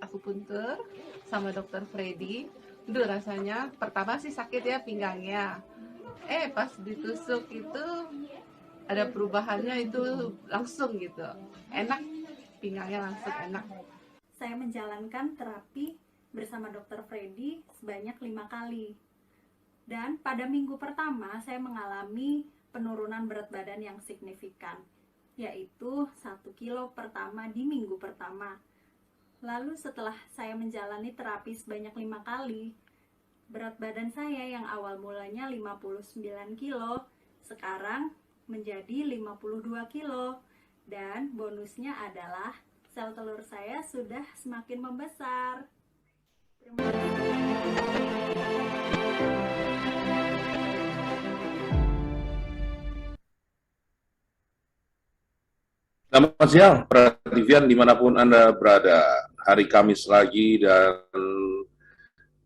akupuntur sama dokter Freddy. Duh, rasanya pertama sih sakit ya pinggangnya. Pas ditusuk itu ada perubahannya itu langsung gitu. Enak, pinggangnya langsung enak. Saya menjalankan terapi bersama dokter Freddy sebanyak 5 kali. Dan pada minggu pertama saya mengalami penurunan berat badan yang signifikan, yaitu 1 kilo pertama di minggu pertama. Lalu setelah saya menjalani terapi sebanyak 5 kali, berat badan saya yang awal mulanya 59 kilo, sekarang menjadi 52 kilo. Dan bonusnya adalah sel telur saya sudah semakin membesar. Terima kasih. Selamat siang, Prativian dimanapun Anda berada. Hari Kamis lagi dan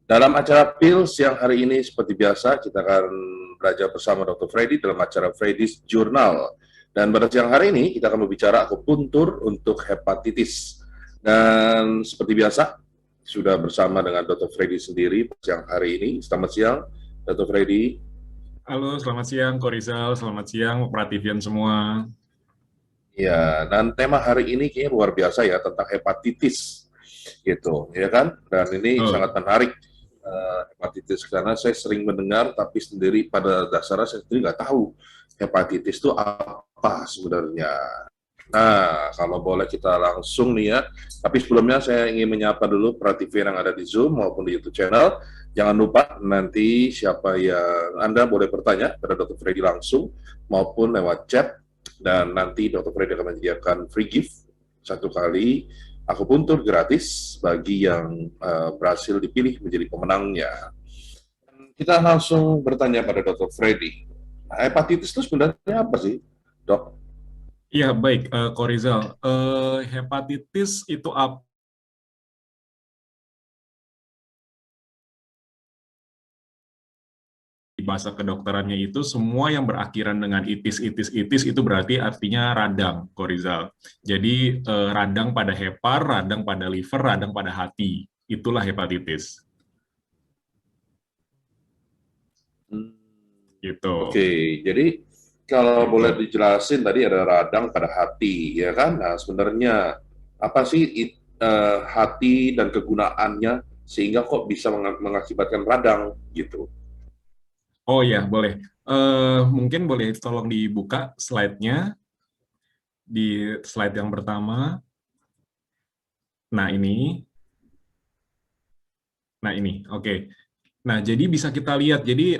dalam acara PIL siang hari ini seperti biasa kita akan belajar bersama Dr. Freddy dalam acara Freddy's Journal. Dan pada siang hari ini kita akan berbicara akupuntur untuk hepatitis. Dan seperti biasa sudah bersama dengan Dr. Freddy sendiri siang hari ini. Selamat siang, Dr. Freddy. Halo, selamat siang, Korizal. Selamat siang, Prativian semua. Ya, dan tema hari ini kayaknya luar biasa ya tentang hepatitis, gitu, ya kan? Dan ini sangat menarik hepatitis karena saya sering mendengar, tapi sendiri pada dasarnya saya sendiri nggak tahu hepatitis itu apa sebenarnya. Nah, kalau boleh kita langsung nih ya. Tapi sebelumnya saya ingin menyapa dulu Prativian yang ada di Zoom maupun di YouTube channel. Jangan lupa nanti siapa yang Anda boleh bertanya pada Dr. Freddy langsung maupun lewat chat. Dan nanti Dr. Freddy akan menyediakan free gift 1 kali akupuntur gratis bagi yang berhasil dipilih menjadi pemenangnya. Kita langsung bertanya pada Dr. Freddy. Hepatitis itu sebenarnya apa sih, Dok? Iya, baik, Korizal. Hepatitis itu apa? Bahasa kedokterannya itu semua yang berakhiran dengan itis itu berarti artinya radang, Korizal. Jadi radang pada hepar, radang pada liver, radang pada hati. Itulah hepatitis. Gitu. Oke, jadi kalau boleh dijelasin tadi ada radang pada hati, ya kan? Nah, sebenarnya apa sih hati dan kegunaannya sehingga kok bisa mengakibatkan radang gitu? Oh ya, boleh. Mungkin boleh tolong dibuka slide-nya, di slide yang pertama. Nah, ini. Oke. Nah, jadi bisa kita lihat, jadi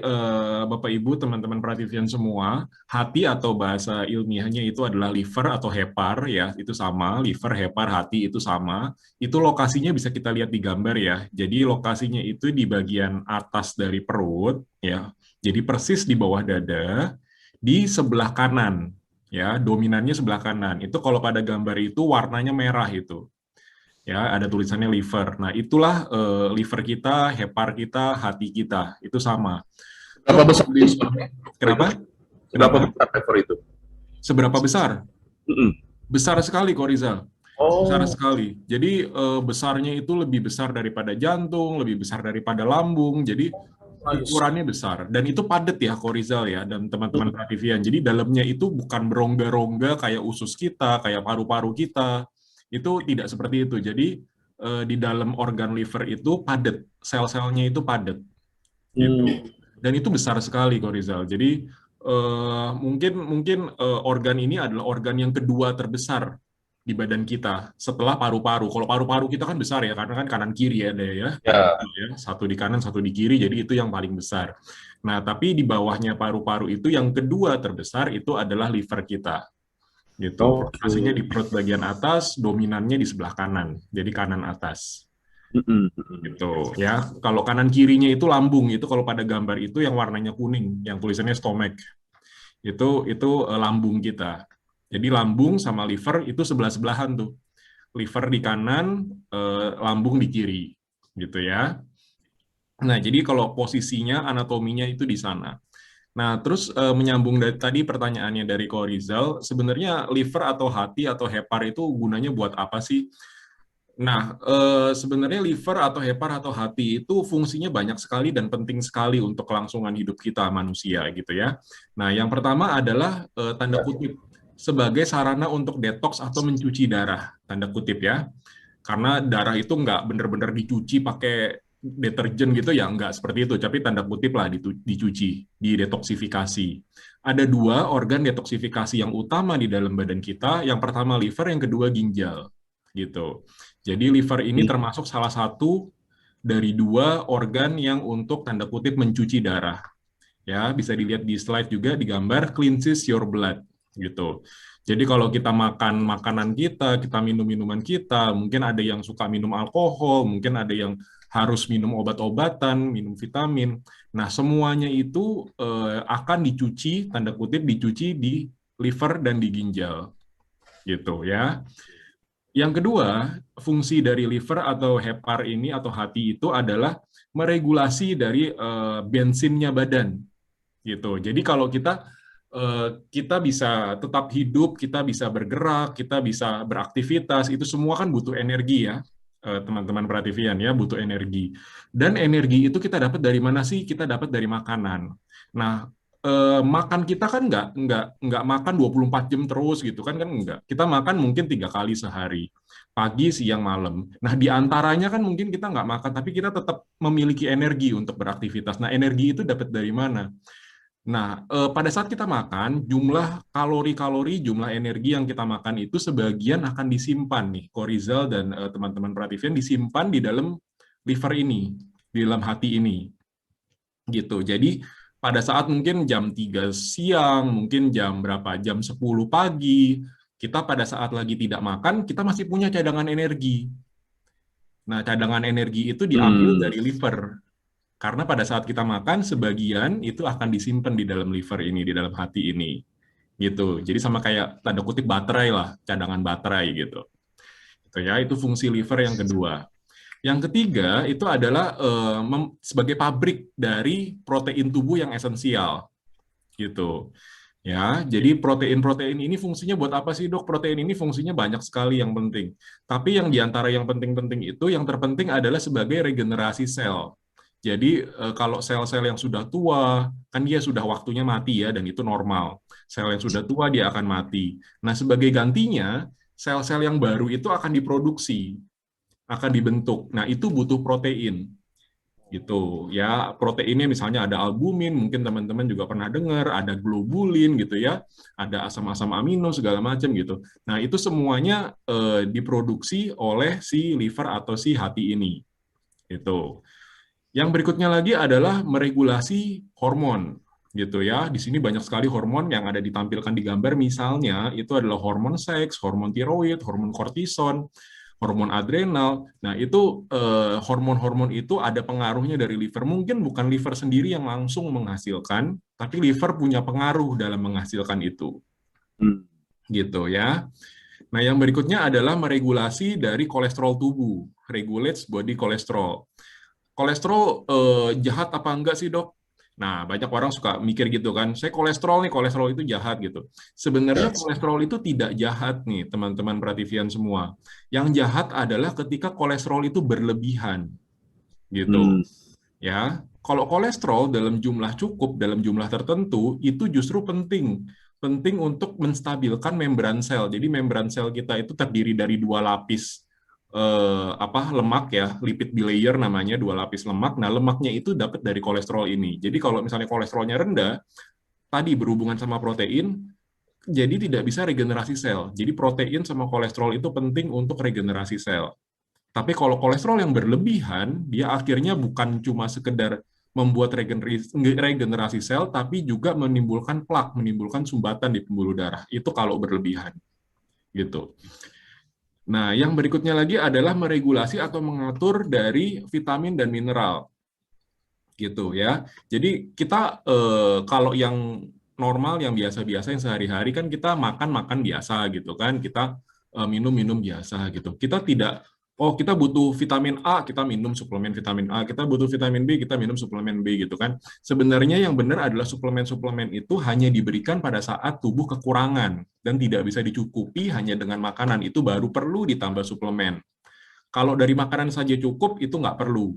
Bapak Ibu, teman-teman Prativian semua, hati atau bahasa ilmiahnya itu adalah liver atau hepar, ya, itu sama, liver, hepar, hati itu sama. Itu lokasinya bisa kita lihat di gambar ya. Jadi lokasinya itu di bagian atas dari perut, ya. Jadi persis di bawah dada, di sebelah kanan, ya, dominannya sebelah kanan. Itu kalau pada gambar itu warnanya merah itu. Ya, ada tulisannya liver. Nah, itulah liver kita, hepar kita, hati kita, itu sama. Berapa besar di Kenapa? Berapa besar liver itu? Seberapa besar? Besar sekali, Korizal. Oh. Besar sekali. Jadi besarnya itu lebih besar daripada jantung, lebih besar daripada lambung. Jadi ukurannya besar. Dan itu padat ya, Korizal ya, dan teman-teman Prativian. Jadi dalamnya itu bukan berongga-rongga kayak usus kita, kayak paru-paru kita. Itu tidak seperti itu. Jadi di dalam organ liver itu padat, sel-selnya itu padat. Gitu. Dan itu besar sekali, Korizal. Jadi mungkin organ ini adalah organ yang kedua terbesar di badan kita setelah paru-paru. Kalau paru-paru kita kan besar ya, karena kan kanan kiri ya, ya. Satu di kanan, satu di kiri, jadi itu yang paling besar. Nah, tapi di bawahnya paru-paru itu yang kedua terbesar itu adalah liver kita. Gitu. Lokasinya di perut bagian atas, dominannya di sebelah kanan, jadi kanan atas. Gitu ya. Kalau kanan kirinya itu lambung, itu kalau pada gambar itu yang warnanya kuning, yang tulisannya stomach. Itu lambung kita. Jadi lambung sama liver itu sebelah-sebelahan tuh. Liver di kanan, lambung di kiri, gitu ya. Nah, jadi kalau posisinya, anatominya itu di sana. Nah, terus menyambung dari tadi pertanyaannya dari Ko Rizal, sebenarnya liver atau hati atau hepar itu gunanya buat apa sih? Nah, sebenarnya liver atau hepar atau hati itu fungsinya banyak sekali dan penting sekali untuk kelangsungan hidup kita manusia gitu ya. Nah, yang pertama adalah tanda kutip sebagai sarana untuk detox atau mencuci darah, tanda kutip ya. Karena darah itu nggak benar-benar dicuci pakai deterjen gitu ya, nggak seperti itu, tapi tanda kutip lah dicuci, didetoksifikasi. Ada dua organ detoksifikasi yang utama di dalam badan kita, yang pertama liver, yang kedua ginjal. Gitu. Jadi liver ini termasuk salah satu dari dua organ yang untuk tanda kutip mencuci darah. Ya, bisa dilihat di slide juga di gambar cleanses your blood gitu. Jadi kalau kita makan makanan kita minum minuman kita, mungkin ada yang suka minum alkohol, mungkin ada yang harus minum obat-obatan, minum vitamin. Nah, semuanya itu akan dicuci, tanda kutip dicuci di liver dan di ginjal. Gitu ya. Yang kedua, fungsi dari liver atau hepar ini atau hati itu adalah meregulasi dari bensinnya badan, gitu. Jadi kalau kita bisa tetap hidup, kita bisa bergerak, kita bisa beraktivitas, itu semua kan butuh energi ya, teman-teman Prativian ya, butuh energi. Dan energi itu kita dapat dari mana sih? Kita dapat dari makanan. Nah, makan kita kan nggak makan 24 jam terus gitu kan enggak. Kita makan mungkin 3 kali sehari, pagi, siang, malam. Nah, di antaranya kan mungkin kita nggak makan, tapi kita tetap memiliki energi untuk beraktivitas. Nah, energi itu dapat dari mana? Nah, pada saat kita makan, jumlah kalori-kalori, jumlah energi yang kita makan itu sebagian akan disimpan nih, Korizal dan teman-teman Prativian disimpan di dalam liver ini, di dalam hati ini. Gitu. Jadi, pada saat mungkin jam 3 siang, mungkin jam berapa? Jam 10 pagi, kita pada saat lagi tidak makan, kita masih punya cadangan energi. Nah, cadangan energi itu diambil dari liver. Karena pada saat kita makan, sebagian itu akan disimpan di dalam liver ini, di dalam hati ini. Gitu. Jadi sama kayak tanda kutip baterai lah, cadangan baterai gitu. Itu ya, itu fungsi liver yang kedua. Yang ketiga itu adalah sebagai pabrik dari protein tubuh yang esensial. Gitu. Ya, jadi protein-protein ini fungsinya buat apa sih, Dok? Protein ini fungsinya banyak sekali yang penting. Tapi yang diantara yang penting-penting itu, yang terpenting adalah sebagai regenerasi sel. Jadi kalau sel-sel yang sudah tua, kan dia sudah waktunya mati ya, dan itu normal. Sel yang sudah tua dia akan mati. Nah, sebagai gantinya, sel-sel yang baru itu akan diproduksi, akan dibentuk. Nah, itu butuh protein. Gitu ya, proteinnya misalnya ada albumin, mungkin teman-teman juga pernah dengar, ada globulin gitu ya, ada asam-asam amino segala macam gitu. Nah, itu semuanya diproduksi oleh si liver atau si hati ini. Gitu. Yang berikutnya lagi adalah meregulasi hormon gitu ya. Di sini banyak sekali hormon yang ada ditampilkan di gambar, misalnya itu adalah hormon seks, hormon tiroid, hormon kortison, hormon adrenal. Nah, itu hormon-hormon itu ada pengaruhnya dari liver. Mungkin bukan liver sendiri yang langsung menghasilkan, tapi liver punya pengaruh dalam menghasilkan itu. Gitu ya. Nah, yang berikutnya adalah meregulasi dari kolesterol tubuh, regulates body cholesterol. Kolesterol jahat apa enggak sih, Dok? Nah, banyak orang suka mikir gitu kan, saya kolesterol nih, kolesterol itu jahat gitu. Sebenarnya kolesterol itu tidak jahat nih, teman-teman Prativian semua. Yang jahat adalah ketika kolesterol itu berlebihan. Gitu. Ya, kalau kolesterol dalam jumlah cukup, dalam jumlah tertentu, itu justru penting. Penting untuk menstabilkan membran sel. Jadi membran sel kita itu terdiri dari 2 lapis lemak ya, lipid bilayer namanya, 2 lapis lemak. Nah, lemaknya itu dapat dari kolesterol ini. Jadi kalau misalnya kolesterolnya rendah, tadi berhubungan sama protein, jadi tidak bisa regenerasi sel. Jadi protein sama kolesterol itu penting untuk regenerasi sel. Tapi kalau kolesterol yang berlebihan, dia akhirnya bukan cuma sekedar membuat regenerasi sel, tapi juga menimbulkan plak, menimbulkan sumbatan di pembuluh darah. Itu kalau berlebihan. Gitu. Nah, yang berikutnya lagi adalah meregulasi atau mengatur dari vitamin dan mineral. Gitu ya. Jadi kita kalau yang normal, yang biasa-biasa, yang sehari-hari kan kita makan-makan biasa gitu kan. Kita minum-minum biasa gitu. Kita tidak, oh kita butuh vitamin A, kita minum suplemen vitamin A. Kita butuh vitamin B, kita minum suplemen B gitu kan. Sebenarnya yang benar adalah suplemen-suplemen itu hanya diberikan pada saat tubuh kekurangan dan tidak bisa dicukupi hanya dengan makanan. Itu baru perlu ditambah suplemen. Kalau dari makanan saja cukup, itu nggak perlu.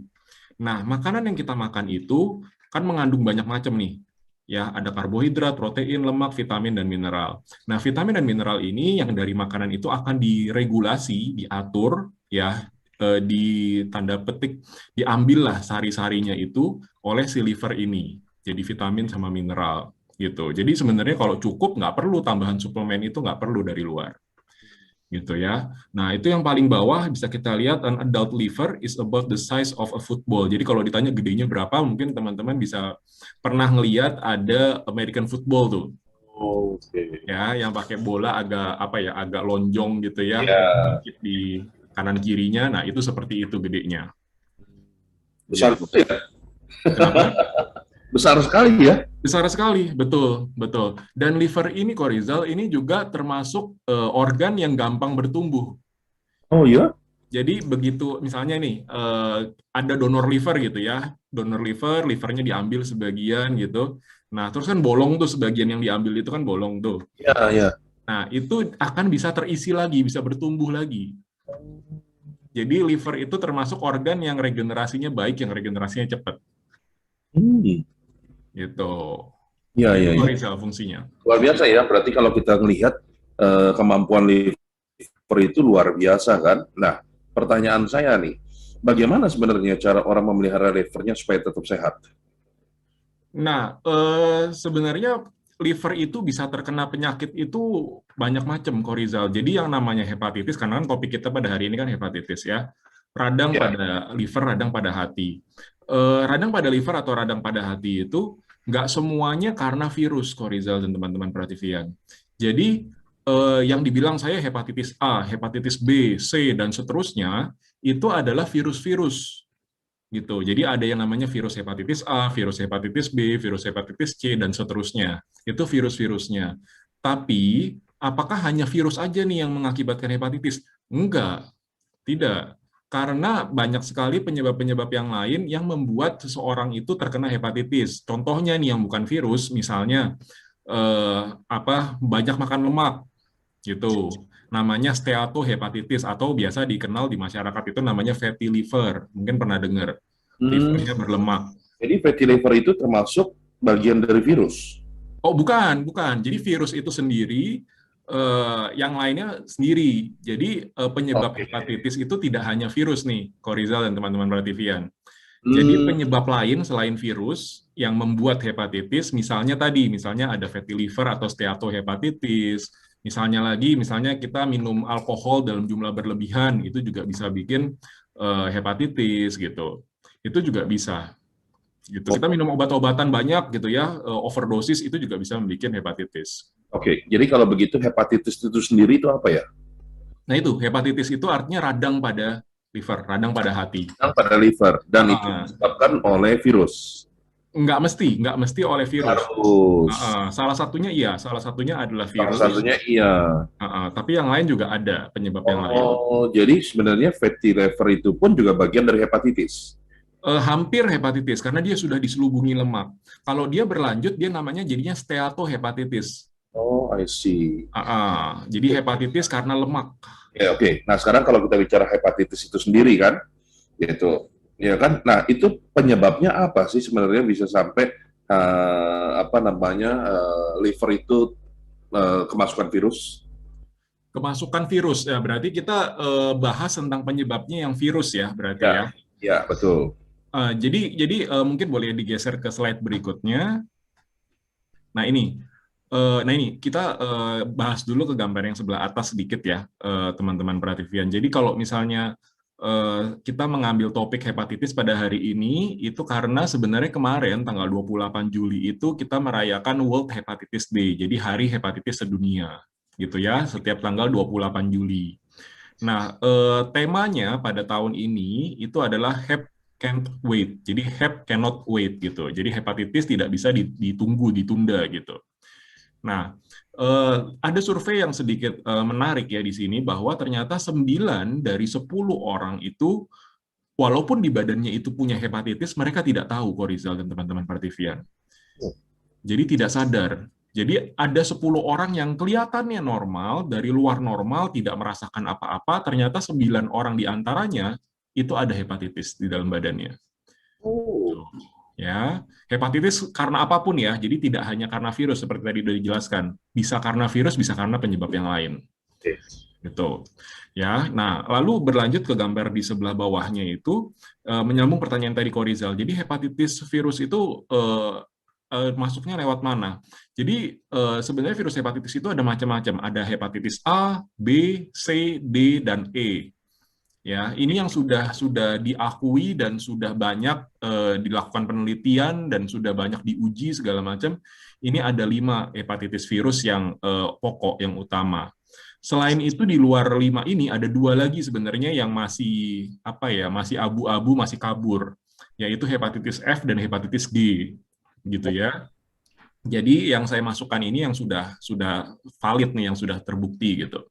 Nah, makanan yang kita makan itu kan mengandung banyak macam nih. Ya, ada karbohidrat, protein, lemak, vitamin, dan mineral. Nah, vitamin dan mineral ini yang dari makanan itu akan diregulasi, diatur, ya, di tanda petik, diambillah sari-sarinya itu oleh si liver ini. Jadi vitamin sama mineral, gitu. Jadi sebenarnya kalau cukup, nggak perlu tambahan suplemen itu, nggak perlu dari luar. Gitu ya. Nah, itu yang paling bawah bisa kita lihat, an adult liver is about the size of a football. Jadi kalau ditanya gedenya berapa, mungkin teman-teman bisa pernah ngelihat ada American football tuh. Oke. Ya, yang pakai bola agak apa ya, agak lonjong gitu ya, Ya, sedikit di kanan kirinya. Nah, itu seperti itu gedenya. besar Gitu. itu ya. Kenapa? Besar sekali ya. Besar sekali, betul, betul. Dan liver ini, Korizal, ini juga termasuk organ yang gampang bertumbuh. Oh ya? Jadi begitu misalnya nih ada donor liver gitu ya, donor liver, livernya diambil sebagian gitu. Nah terus kan bolong tuh sebagian yang diambil itu kan bolong tuh. Ya, ya. Nah itu akan bisa terisi lagi, bisa bertumbuh lagi. Jadi liver itu termasuk organ yang regenerasinya baik, yang regenerasinya cepat. Hmm. Gitu. Ya, Itu ya, ya. Rizal fungsinya. Luar biasa ya. Berarti kalau kita melihat kemampuan liver itu luar biasa kan. Nah, pertanyaan saya nih, bagaimana sebenarnya cara orang memelihara livernya supaya tetap sehat? Nah, sebenarnya liver itu bisa terkena penyakit itu banyak macam, Korizal. Jadi yang namanya hepatitis, karena kan topik kita pada hari ini kan hepatitis ya. Radang Ya. pada liver, radang pada hati. Radang pada liver atau radang pada hati itu nggak semuanya karena virus, Korizal dan teman-teman Prativian. Jadi yang dibilang saya hepatitis A, hepatitis B, C, dan seterusnya, itu adalah virus-virus gitu. Jadi ada yang namanya virus hepatitis A, virus hepatitis B, virus hepatitis C, dan seterusnya. Itu virus-virusnya. Tapi, apakah hanya virus aja nih yang mengakibatkan hepatitis? Enggak, tidak. Karena banyak sekali penyebab-penyebab yang lain yang membuat seseorang itu terkena hepatitis. Contohnya nih yang bukan virus, misalnya banyak makan lemak, gitu. Namanya steatohepatitis atau biasa dikenal di masyarakat itu namanya fatty liver. Mungkin pernah dengar. Hmm. Livernya berlemak. Jadi fatty liver itu termasuk bagian dari virus. Oh, bukan, bukan. Jadi virus itu sendiri, yang lainnya sendiri. Jadi penyebab Oke. hepatitis itu tidak hanya virus nih, Korizal dan teman-teman Prativian. Jadi Hmm. penyebab lain selain virus yang membuat hepatitis, misalnya ada fatty liver atau steatohepatitis. Misalnya kita minum alkohol dalam jumlah berlebihan, itu juga bisa bikin hepatitis gitu. Itu juga bisa. Gitu. Kita minum obat-obatan banyak gitu ya, overdosis itu juga bisa membuat hepatitis. Oke, jadi kalau begitu hepatitis itu sendiri itu apa ya? Nah itu, hepatitis itu artinya radang pada liver, radang pada hati. Yang pada liver dan itu disebabkan oleh virus. Nggak mesti oleh virus. Harus. Salah satunya adalah Salah virus. satunya iya. Tapi yang lain juga ada penyebab yang lain. Oh, jadi sebenarnya fatty liver itu pun juga bagian dari hepatitis. Hampir hepatitis karena dia sudah diselubungi lemak. Kalau dia berlanjut, dia namanya jadinya steatohepatitis. Oh, I see. Jadi hepatitis karena lemak. Ya, oke. Nah, sekarang kalau kita bicara hepatitis itu sendiri kan, yaitu, ya kan. Nah, itu penyebabnya apa sih sebenarnya bisa sampai liver itu kemasukan virus? Kemasukan virus ya, berarti kita bahas tentang penyebabnya yang virus ya, berarti ya. Ya, betul. Jadi mungkin boleh digeser ke slide berikutnya. Nah ini kita bahas dulu ke gambar yang sebelah atas sedikit ya, teman-teman Prativian. Jadi kalau misalnya kita mengambil topik hepatitis pada hari ini, itu karena sebenarnya kemarin tanggal 28 Juli itu kita merayakan World Hepatitis Day, jadi Hari Hepatitis Sedunia, gitu ya, setiap tanggal 28 Juli. Nah, temanya pada tahun ini itu adalah Hep can't wait. Jadi Hep cannot wait gitu. Jadi hepatitis tidak bisa ditunggu, ditunda gitu. Nah, ada survei yang sedikit menarik ya di sini bahwa ternyata 9 dari 10 orang itu walaupun di badannya itu punya hepatitis, mereka tidak tahu, Korizal dan teman-teman Partivian. Jadi tidak sadar. Jadi ada 10 orang yang kelihatannya normal, dari luar normal, tidak merasakan apa-apa, ternyata 9 orang di antaranya itu ada hepatitis di dalam badannya. Oh, Ya, hepatitis karena apapun ya, jadi tidak hanya karena virus seperti tadi sudah dijelaskan, bisa karena virus, bisa karena penyebab yang lain. oke. Gitu. Ya, nah lalu berlanjut ke gambar di sebelah bawahnya itu menyambung pertanyaan tadi Korizal. Jadi hepatitis virus itu masuknya lewat mana? Jadi sebenarnya virus hepatitis itu ada macam-macam. Ada hepatitis A, B, C, D, dan E. Ya, ini yang sudah diakui dan sudah banyak dilakukan penelitian dan sudah banyak diuji segala macam. Ini ada 5 hepatitis virus yang pokok, yang utama. Selain itu di luar 5 ini ada 2 lagi sebenarnya yang masih masih abu-abu, masih kabur, yaitu hepatitis F dan hepatitis G, gitu ya. Jadi yang saya masukkan ini yang sudah valid nih, yang sudah terbukti gitu.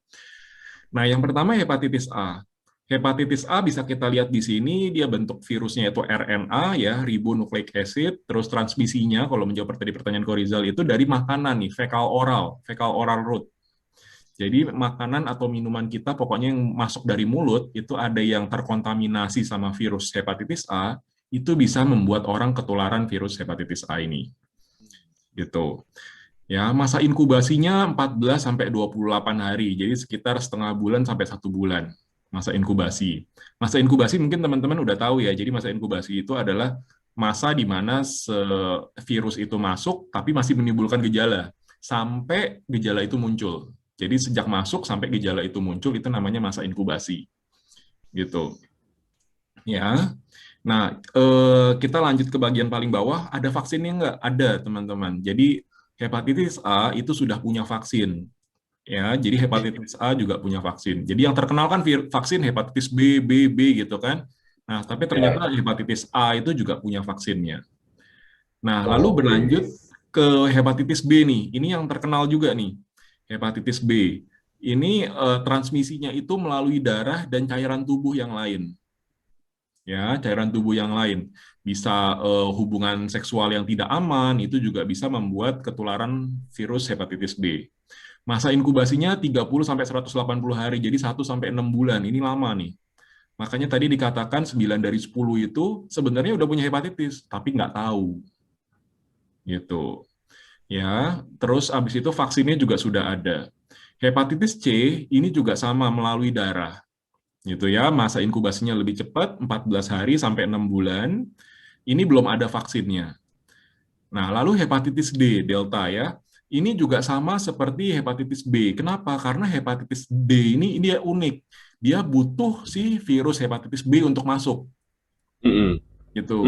Nah, yang pertama hepatitis A. Hepatitis A bisa kita lihat di sini, dia bentuk virusnya itu RNA ya, ribonucleic acid, terus transmisinya kalau menjawab tadi pertanyaan Korizal itu dari makanan nih, fecal oral route. Jadi makanan atau minuman kita pokoknya yang masuk dari mulut itu ada yang terkontaminasi sama virus hepatitis A, itu bisa membuat orang ketularan virus hepatitis A ini. Gitu. Ya, masa inkubasinya 14 sampai 28 hari. Jadi sekitar setengah bulan sampai 1 bulan masa inkubasi. Masa inkubasi mungkin teman-teman udah tahu ya. Jadi masa inkubasi itu adalah masa di mana virus itu masuk tapi masih menimbulkan gejala sampai gejala itu muncul. Jadi sejak masuk sampai gejala itu muncul itu namanya masa inkubasi. Gitu. Ya. Nah, kita lanjut ke bagian paling bawah, ada vaksinnya nggak? Ada, teman-teman. Jadi hepatitis A itu sudah punya vaksin. Ya, jadi hepatitis A juga punya vaksin. Jadi yang terkenal kan vaksin hepatitis B, B gitu kan. Nah, tapi ternyata hepatitis A itu juga punya vaksinnya. Nah, lalu berlanjut ke hepatitis B nih. Ini yang terkenal juga nih, hepatitis B. Ini transmisinya itu melalui darah dan cairan tubuh yang lain. Ya, cairan tubuh yang lain. Bisa hubungan seksual yang tidak aman, itu juga bisa membuat ketularan virus hepatitis B. Masa inkubasinya 30 sampai 180 hari, jadi 1 sampai 6 bulan. Ini lama nih. Makanya tadi dikatakan 9 dari 10 itu sebenarnya udah punya hepatitis, tapi nggak tahu. Gitu. Ya, terus abis itu vaksinnya juga sudah ada. Hepatitis C ini juga sama melalui darah. Gitu ya, masa inkubasinya lebih cepat, 14 hari sampai 6 bulan. Ini belum ada vaksinnya. Nah, lalu hepatitis D, delta ya. Ini juga sama seperti hepatitis B. Kenapa? Karena hepatitis D ini dia unik. Dia butuh si virus hepatitis B untuk masuk. Gitu.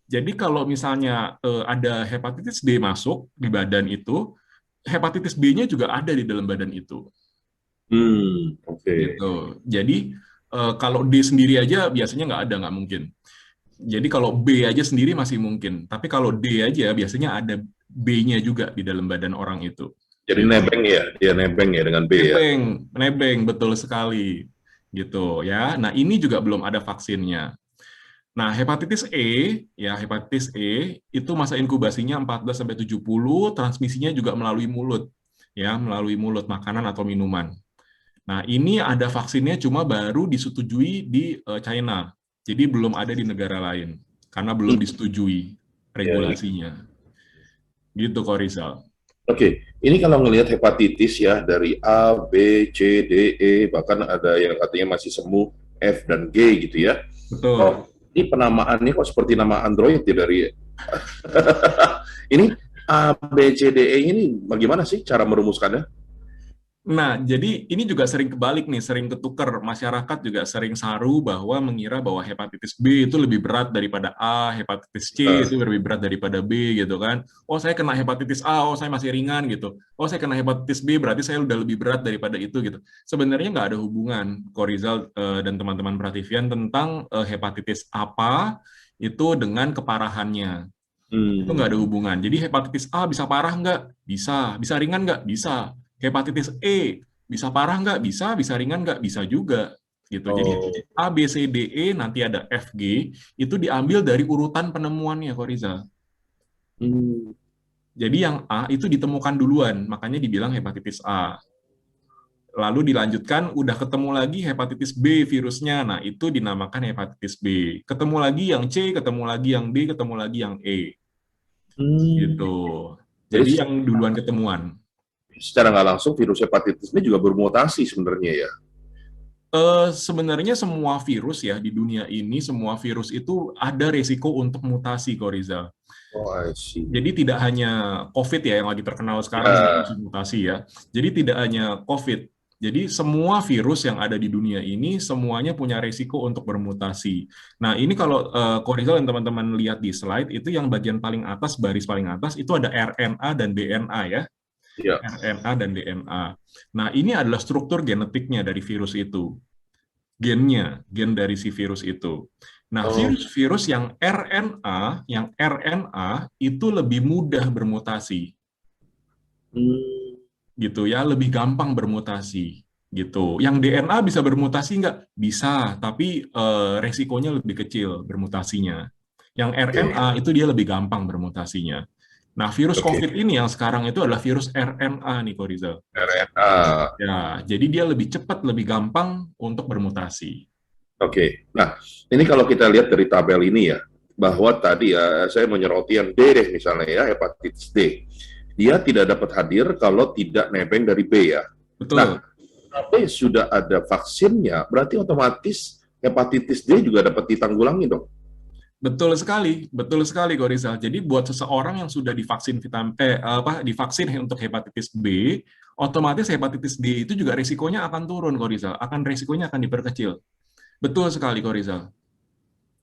Jadi kalau misalnya ada hepatitis D masuk di badan itu, hepatitis B-nya juga ada di dalam badan itu. Gitu. Jadi kalau D sendiri aja biasanya nggak mungkin. Jadi kalau B aja sendiri masih mungkin, tapi kalau D aja biasanya ada B-nya juga di dalam badan orang itu. Jadi nebeng ya, dia nebeng ya dengan B ya. Nebeng, betul sekali. Gitu ya. Nah, ini juga belum ada vaksinnya. Nah, hepatitis E, ya hepatitis E itu masa inkubasinya 14 sampai 70, transmisinya juga melalui mulut. Ya, melalui mulut, makanan atau minuman. Nah, ini ada vaksinnya cuma baru disetujui di China. Jadi belum ada di negara lain karena belum disetujui regulasinya. Gitu kok Rizal. Oke, ini kalau ngelihat hepatitis ya dari A, B, C, D, E, bahkan ada yang katanya masih semu F dan G gitu ya. Betul. Oh, ini penamaannya kok seperti nama Android ya dari ini A, B, C, D, E ini bagaimana sih cara merumuskannya? Nah, jadi ini juga sering kebalik nih, sering ketukar. Masyarakat juga sering saru bahwa mengira bahwa hepatitis B itu lebih berat daripada A, hepatitis C itu lebih berat daripada B gitu kan. Oh, saya kena hepatitis A, oh saya masih ringan gitu. Oh, saya kena hepatitis B, berarti saya udah lebih berat daripada itu gitu. Sebenarnya nggak ada hubungan, Korizal dan teman-teman Prativian, tentang hepatitis apa itu dengan keparahannya. Itu nggak ada hubungan. Jadi hepatitis A bisa parah nggak? Bisa. Bisa ringan nggak? Bisa. Hepatitis E bisa parah nggak? Bisa ringan nggak? Bisa juga. Gitu. Jadi A, B, C, D, E nanti ada F, G itu diambil dari urutan penemuannya, kok Rizal. Jadi yang A itu ditemukan duluan, makanya dibilang hepatitis A. Lalu dilanjutkan, udah ketemu lagi hepatitis B virusnya, nah itu dinamakan hepatitis B. Ketemu lagi yang C, ketemu lagi yang D, ketemu lagi yang E. Gitu. Jadi Jadi yang duluan ketemuan. secara nggak langsung virus hepatitis ini juga bermutasi sebenarnya ya. Sebenarnya semua virus ya di dunia ini, semua virus itu ada resiko untuk mutasi, Korizal. Oh, I see. Jadi tidak hanya COVID ya yang lagi terkenal sekarang Ya. mutasi ya. Jadi tidak hanya COVID. Jadi semua virus yang ada di dunia ini semuanya punya resiko untuk bermutasi. Nah ini kalau Korizal dan teman-teman lihat di slide itu yang bagian paling atas, baris paling atas itu ada RNA dan DNA ya. Ya. RNA dan DNA. Nah ini adalah struktur genetiknya dari virus itu. Gennya, gen dari si virus itu. Nah, virus-virus yang RNA itu lebih mudah bermutasi. Gitu ya, lebih gampang bermutasi gitu. Yang DNA bisa bermutasi nggak? Bisa, tapi resikonya lebih kecil bermutasinya. Yang RNA itu dia lebih gampang bermutasinya. Nah, virus COVID ini yang sekarang itu adalah virus RNA nih, Korizal. RNA. Ya, jadi dia lebih cepat, lebih gampang untuk bermutasi. Oke. Nah, ini kalau kita lihat dari tabel ini ya, bahwa tadi ya saya menyoroti yang D deh misalnya ya, hepatitis D. Dia tidak dapat hadir kalau tidak nebeng dari B ya. Betul. Nah, B sudah ada vaksinnya, berarti otomatis hepatitis D juga dapat ditanggulangi dong. Betul sekali Korizal. Jadi buat seseorang yang sudah divaksin divaksin untuk hepatitis B, otomatis hepatitis D itu juga risikonya akan turun, Korizal. Risikonya akan diperkecil. Betul sekali, Korizal.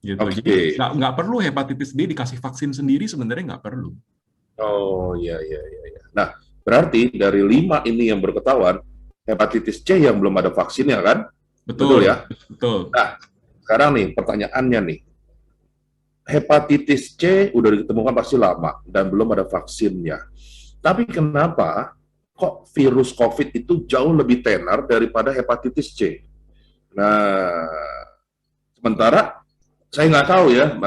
Gitu. Jadi nggak perlu hepatitis D dikasih vaksin sendiri, sebenarnya nggak perlu. Oh iya. Nah, berarti dari 5 ini yang berketahuan, hepatitis C yang belum ada vaksinnya kan? Betul ya? Betul. Nah, sekarang nih pertanyaannya nih. Hepatitis C udah ditemukan pasti lama dan belum ada vaksinnya. Tapi kenapa kok virus COVID itu jauh lebih tenar daripada hepatitis C? Nah, sementara saya nggak tahu ya,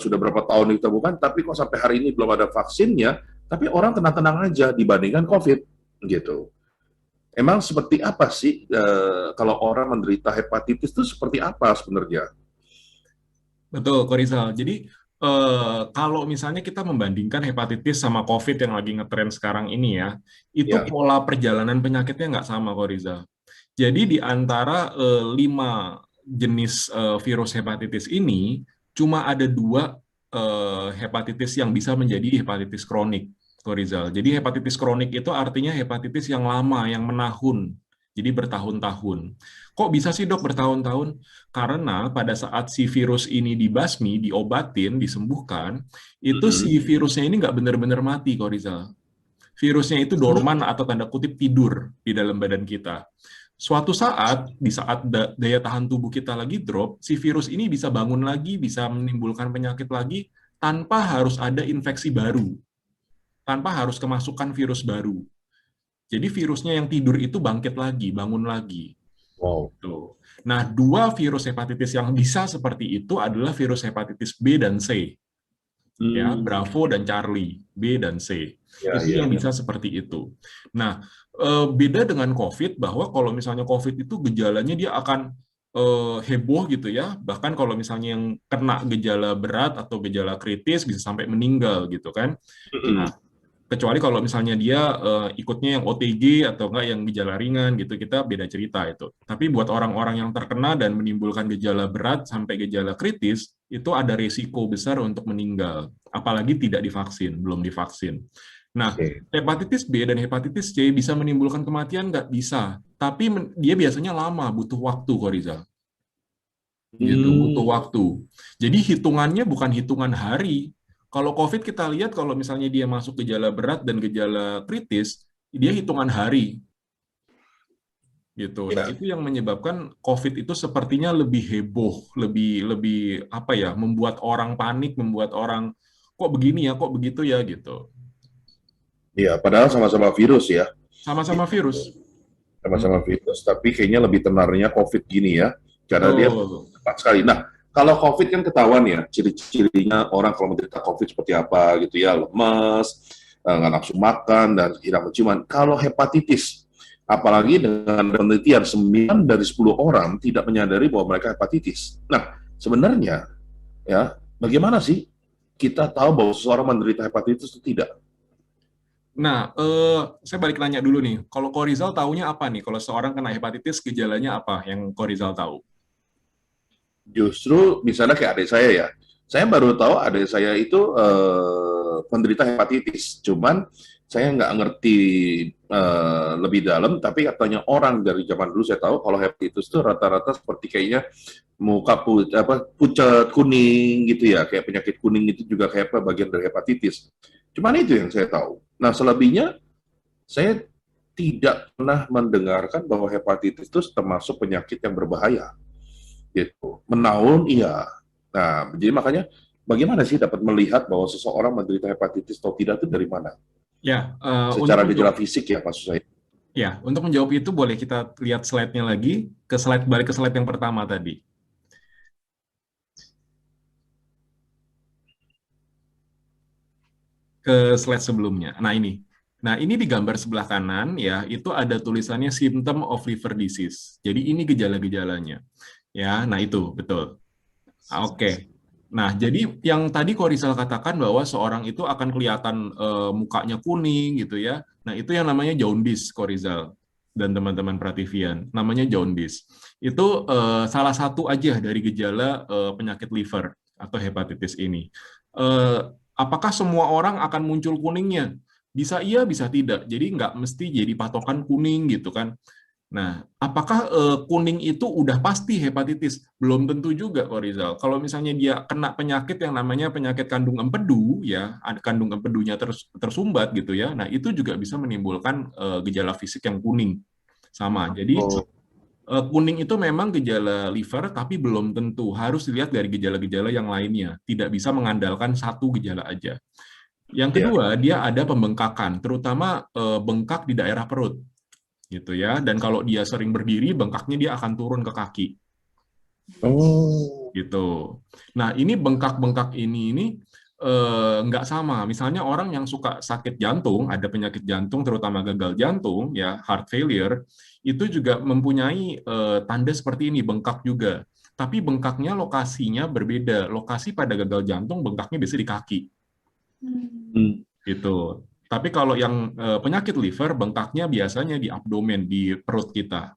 sudah berapa tahun ditemukan, tapi kok sampai hari ini belum ada vaksinnya, tapi orang tenang-tenang aja dibandingkan COVID, gitu. Emang seperti apa sih kalau orang menderita hepatitis itu seperti apa sebenarnya? Betul, Korizal. Jadi kalau misalnya kita membandingkan hepatitis sama COVID yang lagi ngetren sekarang ini ya, itu pola perjalanan penyakitnya nggak sama, Korizal. Jadi di antara 5 jenis virus hepatitis ini, cuma ada 2 hepatitis yang bisa menjadi hepatitis kronik, Korizal. Jadi hepatitis kronik itu artinya hepatitis yang lama, yang menahun. Jadi bertahun-tahun. Kok bisa sih dok bertahun-tahun? Karena pada saat si virus ini dibasmi, diobatin, disembuhkan, itu si virusnya ini nggak benar-benar mati, Korizal. Virusnya itu dorman atau tanda kutip tidur di dalam badan kita. Suatu saat, di saat daya tahan tubuh kita lagi drop, si virus ini bisa bangun lagi, bisa menimbulkan penyakit lagi, tanpa harus ada infeksi baru. Tanpa harus kemasukan virus baru. Jadi virusnya yang tidur itu bangkit lagi, bangun lagi. Wow. Tuh. Nah, 2 virus hepatitis yang bisa seperti itu adalah virus hepatitis B dan C. Ya, Bravo dan Charlie, B dan C. Itu yang bisa seperti itu. Nah, beda dengan COVID bahwa kalau misalnya COVID itu gejalanya dia akan heboh gitu ya. Bahkan kalau misalnya yang kena gejala berat atau gejala kritis bisa sampai meninggal gitu kan. Nah, kecuali kalau misalnya dia ikutnya yang OTG atau enggak yang gejala ringan gitu, kita beda cerita itu. Tapi buat orang-orang yang terkena dan menimbulkan gejala berat sampai gejala kritis, itu ada risiko besar untuk meninggal. Apalagi tidak divaksin, belum divaksin. Nah, hepatitis B dan hepatitis C bisa menimbulkan kematian? Nggak bisa. Tapi dia biasanya lama, butuh waktu, Korizal. Gitu, butuh waktu. Jadi hitungannya bukan hitungan hari. Kalau COVID kita lihat kalau misalnya dia masuk gejala berat dan gejala kritis, dia hitungan hari. Gitu. Nah, itu yang menyebabkan COVID itu sepertinya lebih heboh, lebih apa ya, membuat orang panik, membuat orang kok begini ya, kok begitu ya gitu. Iya, padahal sama-sama virus ya. Sama-sama virus. Sama-sama virus, tapi kayaknya lebih tenarnya COVID gini ya, karena dia cepat sekali. Nah, kalau COVID kan ketahuan ya, ciri-cirinya orang kalau menderita COVID seperti apa gitu ya, lemas, nggak nafsu makan, dan hilang penciuman. Kalau hepatitis, apalagi dengan penelitian 9 dari 10 orang tidak menyadari bahwa mereka hepatitis. Nah, sebenarnya ya, bagaimana sih kita tahu bahwa seseorang menderita hepatitis atau tidak? Nah, saya balik nanya dulu nih. Kalau Korizal taunya apa nih? Kalau seorang kena hepatitis, gejalanya apa yang Korizal tahu? Justru misalnya kayak adik saya ya, saya baru tahu adik saya itu penderita hepatitis. Cuman saya nggak ngerti lebih dalam, tapi katanya orang dari zaman dulu saya tahu kalau hepatitis itu rata-rata seperti kayaknya muka pucat kuning gitu ya, kayak penyakit kuning itu juga kayak apa bagian dari hepatitis. Cuman itu yang saya tahu. Nah, selebihnya saya tidak pernah mendengarkan bahwa hepatitis itu termasuk penyakit yang berbahaya gitu. Menaun iya. Nah, jadi makanya bagaimana sih dapat melihat bahwa seseorang menderita hepatitis atau tidak itu dari mana? Ya, Secara gejala fisik ya maksud saya. ya, untuk menjawab itu boleh kita lihat slide-nya lagi, balik ke slide yang pertama tadi. Ke slide sebelumnya. Nah, ini. Nah, ini di gambar sebelah kanan ya, itu ada tulisannya symptom of liver disease. Jadi ini gejala-gejalanya. Ya, nah itu betul. Oke. Nah, jadi yang tadi Korizal katakan bahwa seorang itu akan kelihatan mukanya kuning gitu ya. Nah, itu yang namanya jaundice, Korizal dan teman-teman Prativian. Namanya jaundice. Itu salah satu aja dari gejala penyakit liver atau hepatitis ini. Apakah semua orang akan muncul kuningnya? Bisa iya, bisa tidak. Jadi nggak mesti jadi patokan kuning gitu kan. Nah, apakah kuning itu udah pasti hepatitis? Belum tentu juga, kok Rizal. Kalau misalnya dia kena penyakit yang namanya penyakit kandung empedu, ya, kandung empedunya tersumbat gitu ya. Nah, itu juga bisa menimbulkan gejala fisik yang kuning. Sama. Jadi kuning itu memang gejala liver, tapi belum tentu. Harus dilihat dari gejala-gejala yang lainnya. Tidak bisa mengandalkan satu gejala aja. Yang kedua, dia ada pembengkakan, terutama bengkak di daerah perut. Gitu ya. Dan kalau dia sering berdiri, bengkaknya dia akan turun ke kaki. Oh. Gitu. Nah, ini bengkak-bengkak ini nggak sama. Misalnya orang yang suka sakit jantung, ada penyakit jantung, terutama gagal jantung, ya heart failure, itu juga mempunyai tanda seperti ini, bengkak juga. Tapi bengkaknya lokasinya berbeda. Lokasi pada gagal jantung, bengkaknya biasanya di kaki. Gitu. Tapi kalau yang penyakit liver, bengkaknya biasanya di abdomen, di perut kita.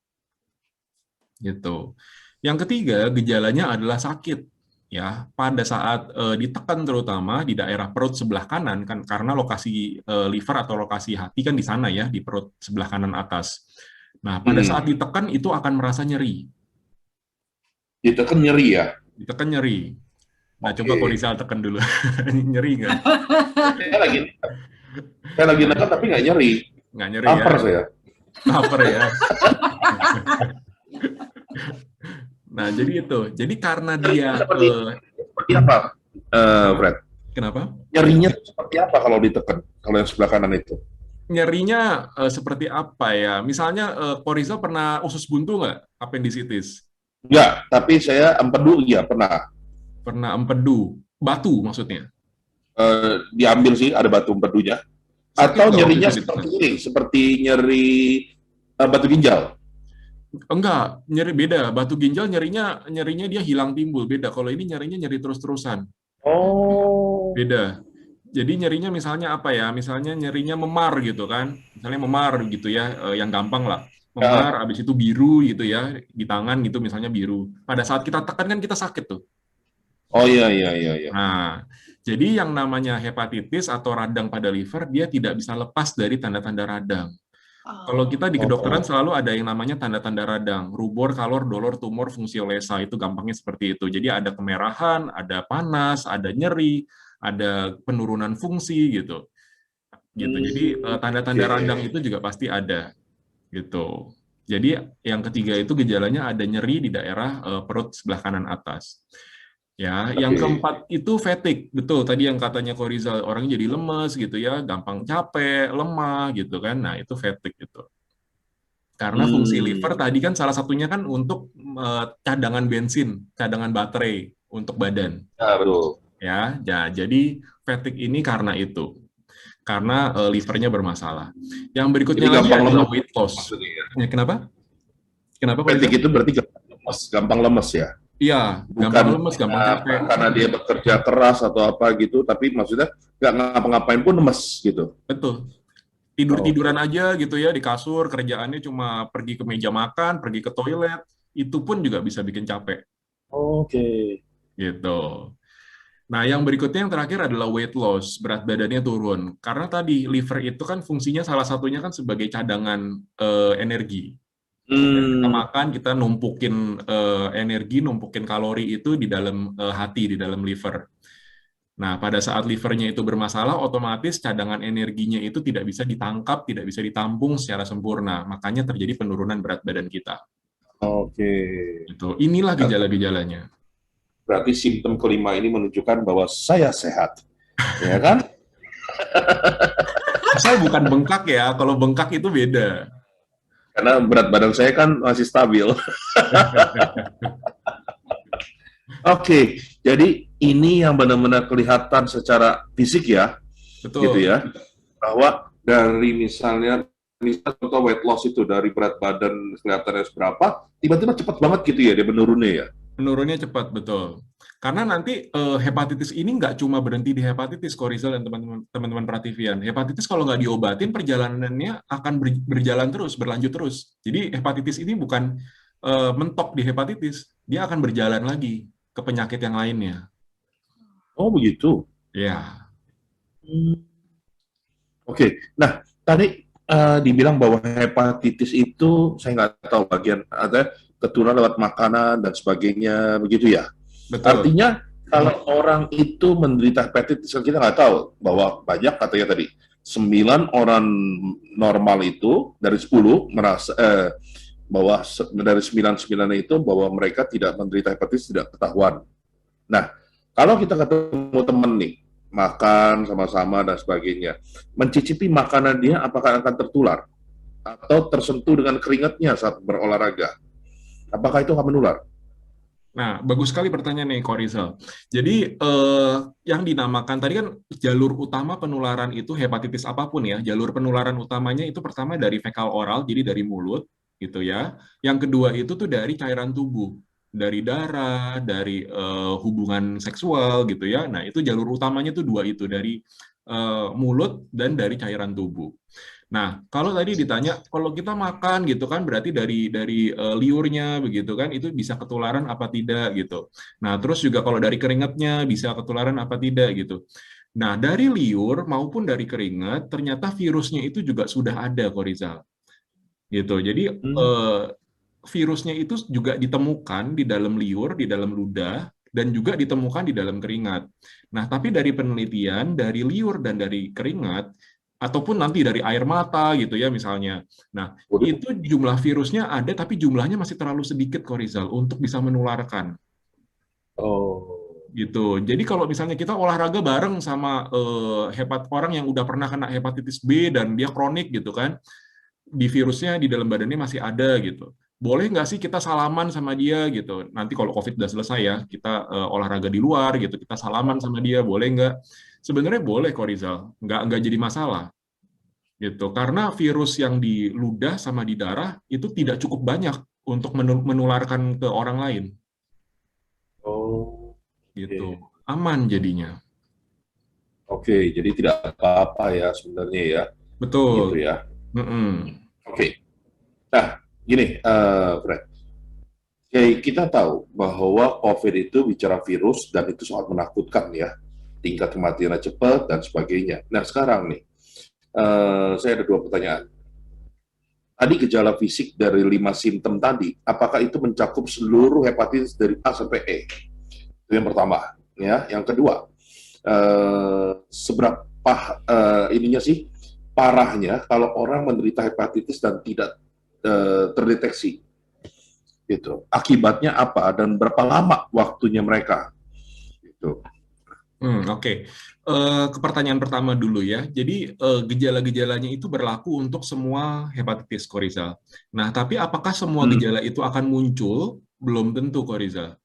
Gitu. Yang ketiga, gejalanya adalah sakit. Ya, pada saat ditekan terutama di daerah perut sebelah kanan kan karena lokasi liver atau lokasi hati kan di sana ya, di perut sebelah kanan atas. Nah, pada saat ditekan itu akan merasa nyeri. Ditekan nyeri ya? Ditekan nyeri. Nah, coba Korizal tekan dulu. Nyeri nggak? Saya lagi nekan tapi nggak nyeri. Nggak nyeri Lapar ya? saya. Lapar ya? Nah, jadi itu. Jadi karena dia... Seperti apa, Fred? Kenapa? Nyerinya seperti apa kalau ditekan? Kalau yang sebelah kanan itu? Nyerinya seperti apa ya? Misalnya, Korizal pernah usus buntu nggak? Appendicitis? Enggak, tapi saya empedu ya pernah. Pernah empedu? Batu maksudnya? Diambil sih, ada batu empedunya. Sakit Atau nggak nyerinya waktu itu seperti ini, seperti nyeri batu ginjal. Enggak, nyeri beda. Batu ginjal nyerinya dia hilang timbul, beda. Kalau ini nyerinya nyeri terus-terusan. Oh. Beda. Jadi nyerinya misalnya apa ya? Misalnya nyerinya memar gitu kan. Misalnya memar gitu ya, yang gampang lah. Memar, habis itu biru gitu ya, di tangan gitu misalnya biru. Pada saat kita tekan kan kita sakit tuh. Oh iya, iya, iya, iya. Nah, jadi yang namanya hepatitis atau radang pada liver, dia tidak bisa lepas dari tanda-tanda radang. Kalau kita di kedokteran selalu ada yang namanya tanda-tanda radang, rubor, kalor, dolor, tumor, fungsiolesa, itu gampangnya seperti itu. Jadi ada kemerahan, ada panas, ada nyeri, ada penurunan fungsi gitu. Jadi tanda-tanda radang itu juga pasti ada gitu. Jadi yang ketiga itu gejalanya ada nyeri di daerah perut sebelah kanan atas. Ya, yang keempat itu fatigue, betul tadi yang katanya Korizal, orang jadi lemes gitu ya, gampang capek, lemah gitu kan. Nah, itu fatigue gitu. Karena fungsi liver tadi kan salah satunya kan untuk cadangan bensin, cadangan baterai untuk badan. Ya, betul. Ya, jadi fatigue ini karena itu. karena livernya bermasalah. Yang berikutnya Jadi lagi gampang adalah lemes weight loss. maksudnya ya. Ya, kenapa? Kenapa Pak Fatigue Rizal? itu berarti gampang lemes ya. Iya, gampang Bukan lemes, gampang capek. karena dia bekerja keras atau apa gitu, tapi maksudnya nggak ngapa-ngapain pun lemes gitu. Betul. Tidur-tiduran aja gitu ya di kasur, kerjaannya cuma pergi ke meja makan, pergi ke toilet, itu pun juga bisa bikin capek Oke. gitu. Nah, yang berikutnya yang terakhir adalah weight loss, berat badannya turun. Karena tadi liver itu kan fungsinya salah satunya kan sebagai cadangan energi. Kita makan, kita numpukin energi, numpukin kalori itu di dalam hati, di dalam liver. Nah, pada saat livernya itu bermasalah, otomatis cadangan energinya itu tidak bisa ditangkap, tidak bisa ditampung secara sempurna. Makanya terjadi penurunan berat badan kita. Oke. Gitu. Inilah gejala-gejalanya. Berarti simptom kelima ini menunjukkan bahwa saya sehat, ya kan? Saya bukan bengkak ya, kalau bengkak itu beda. Karena berat badan saya kan masih stabil. Oke, jadi ini yang benar-benar kelihatan secara fisik ya, Betul. gitu ya, bahwa dari misalnya contoh weight loss itu dari berat badan kelihatannya seberapa, tiba-tiba cepat banget gitu ya dia menurunnya ya. Menurunnya cepat, betul. Karena nanti hepatitis ini nggak cuma berhenti di hepatitis, Korizal dan teman-teman Prativian. Hepatitis kalau nggak diobatin, perjalanannya akan berjalan terus, berlanjut terus. Jadi hepatitis ini bukan mentok di hepatitis, dia akan berjalan lagi ke penyakit yang lainnya. Oh begitu. Ya. Oke, nah tadi dibilang bahwa hepatitis itu saya nggak tahu bagian ada keturunan lewat makanan dan sebagainya begitu ya. Betul. Artinya kalau orang itu menderita hepatitis kita nggak tahu bahwa banyak katanya tadi 9 orang normal itu dari 10 merasa bahwa dari 9 itu bahwa mereka tidak menderita hepatitis tidak ketahuan. Nah, kalau kita ketemu teman nih makan sama-sama dan sebagainya, mencicipi makanan dia apakah akan tertular atau tersentuh dengan keringatnya saat berolahraga? Apakah itu akan menular? Nah, bagus sekali pertanyaan nih, Korizal. Jadi, yang dinamakan tadi kan jalur utama penularan itu hepatitis apapun ya. Jalur penularan utamanya itu pertama dari fekal oral, jadi dari mulut, gitu ya. Yang kedua itu tuh dari cairan tubuh, dari darah, dari hubungan seksual, gitu ya. Nah, itu jalur utamanya tuh dua itu, dari mulut dan dari cairan tubuh. Nah, kalau tadi ditanya, kalau kita makan gitu kan, berarti dari liurnya begitu kan, itu bisa ketularan apa tidak gitu. Nah, terus juga kalau dari keringatnya bisa ketularan apa tidak gitu. Nah, dari liur maupun dari keringat, ternyata virusnya itu juga sudah ada, Korizal. Gitu. Jadi, virusnya itu juga ditemukan di dalam liur, di dalam ludah, dan juga ditemukan di dalam keringat. Nah, tapi dari penelitian, dari liur dan dari keringat, ataupun nanti dari air mata gitu ya misalnya. Nah, itu jumlah virusnya ada tapi jumlahnya masih terlalu sedikit kok Rizal untuk bisa menularkan. Oh. Gitu. Jadi kalau misalnya kita olahraga bareng sama orang yang udah pernah kena hepatitis B dan dia kronik gitu kan, di virusnya di dalam badannya masih ada gitu. Boleh nggak sih kita salaman sama dia gitu? Nanti kalau COVID udah selesai ya, kita olahraga di luar gitu, kita salaman sama dia, boleh nggak? Sebenarnya boleh kok Rizal, nggak jadi masalah. Gitu. Karena virus yang di ludah sama di darah itu tidak cukup banyak untuk menularkan ke orang lain. Oh. Gitu. Aman jadinya. Oke, jadi tidak apa-apa ya sebenarnya ya. Betul. Gitu ya. Oke. Nah, gini, Fred. Kita tahu bahwa COVID itu bicara virus dan itu sangat menakutkan ya. Tingkat kematiannya cepat dan sebagainya. Nah, sekarang nih, saya ada 2 pertanyaan. Tadi gejala fisik dari 5 simptom tadi, apakah itu mencakup seluruh hepatitis dari A sampai E? Itu yang pertama. Ya, yang kedua, seberapa ininya sih parahnya kalau orang menderita hepatitis dan tidak terdeteksi, gitu. Akibatnya apa dan berapa lama waktunya mereka? Gitu. Oke. Ke pertanyaan pertama dulu ya. Jadi gejala-gejalanya itu berlaku untuk semua hepatitis, Korizal. Nah, tapi apakah semua gejala itu akan muncul? Belum tentu, Korizal.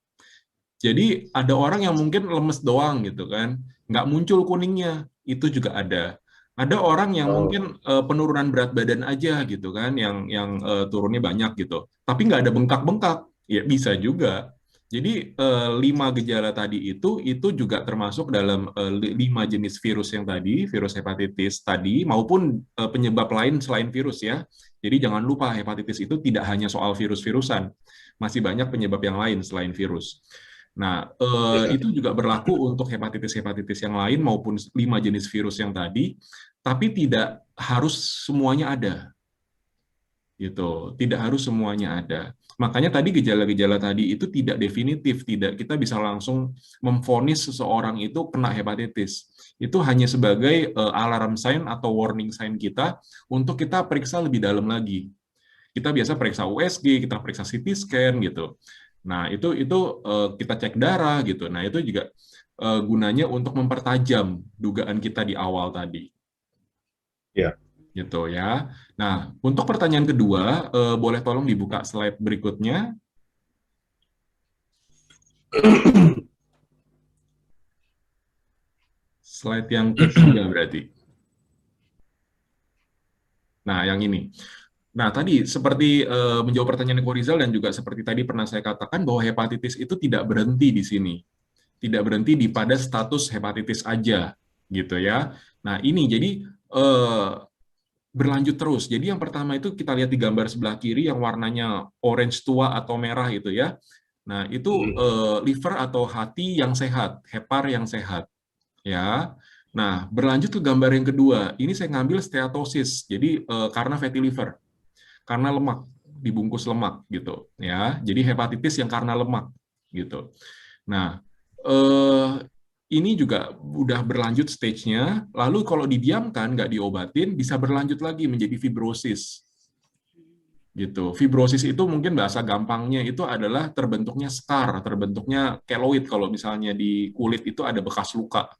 Jadi ada orang yang mungkin lemes doang gitu kan, nggak muncul kuningnya, itu juga ada. Ada orang yang mungkin penurunan berat badan aja gitu kan, yang turunnya banyak gitu, tapi nggak ada bengkak-bengkak, ya bisa juga. Jadi 5 gejala tadi itu juga termasuk dalam 5 jenis virus yang tadi, virus hepatitis tadi, maupun penyebab lain selain virus ya. Jadi jangan lupa hepatitis itu tidak hanya soal virus-virusan, masih banyak penyebab yang lain selain virus. Nah, itu juga berlaku untuk hepatitis-hepatitis yang lain maupun 5 jenis virus yang tadi, tapi tidak harus semuanya ada, gitu. Tidak harus semuanya ada. Makanya tadi gejala-gejala tadi itu tidak definitif, tidak kita bisa langsung memvonis seseorang itu kena hepatitis. Itu hanya sebagai alarm sign atau warning sign kita untuk kita periksa lebih dalam lagi. Kita biasa periksa USG, kita periksa CT scan gitu. Nah, itu kita cek darah gitu. Nah, itu juga gunanya untuk mempertajam dugaan kita di awal tadi. Ya. Gitu ya. Nah, untuk pertanyaan kedua, boleh tolong dibuka slide berikutnya. Slide yang ketiga berarti. Nah, yang ini. Nah, tadi seperti menjawab pertanyaan Ko Rizal dan juga seperti tadi pernah saya katakan bahwa hepatitis itu tidak berhenti di sini. Tidak berhenti pada status hepatitis aja, gitu ya. Nah, ini jadi berlanjut terus. Jadi yang pertama itu kita lihat di gambar sebelah kiri yang warnanya orange tua atau merah itu ya. Nah, itu liver atau hati yang sehat, hepar yang sehat. Ya. Nah, berlanjut ke gambar yang kedua. Ini saya ngambil steatosis. Jadi karena fatty liver. Karena lemak, dibungkus lemak gitu ya. Jadi hepatitis yang karena lemak gitu. Nah, ini juga udah berlanjut stage-nya, lalu kalau didiamkan, nggak diobatin, bisa berlanjut lagi menjadi fibrosis. Gitu. Fibrosis itu mungkin bahasa gampangnya itu adalah terbentuknya scar, terbentuknya keloid kalau misalnya di kulit itu ada bekas luka.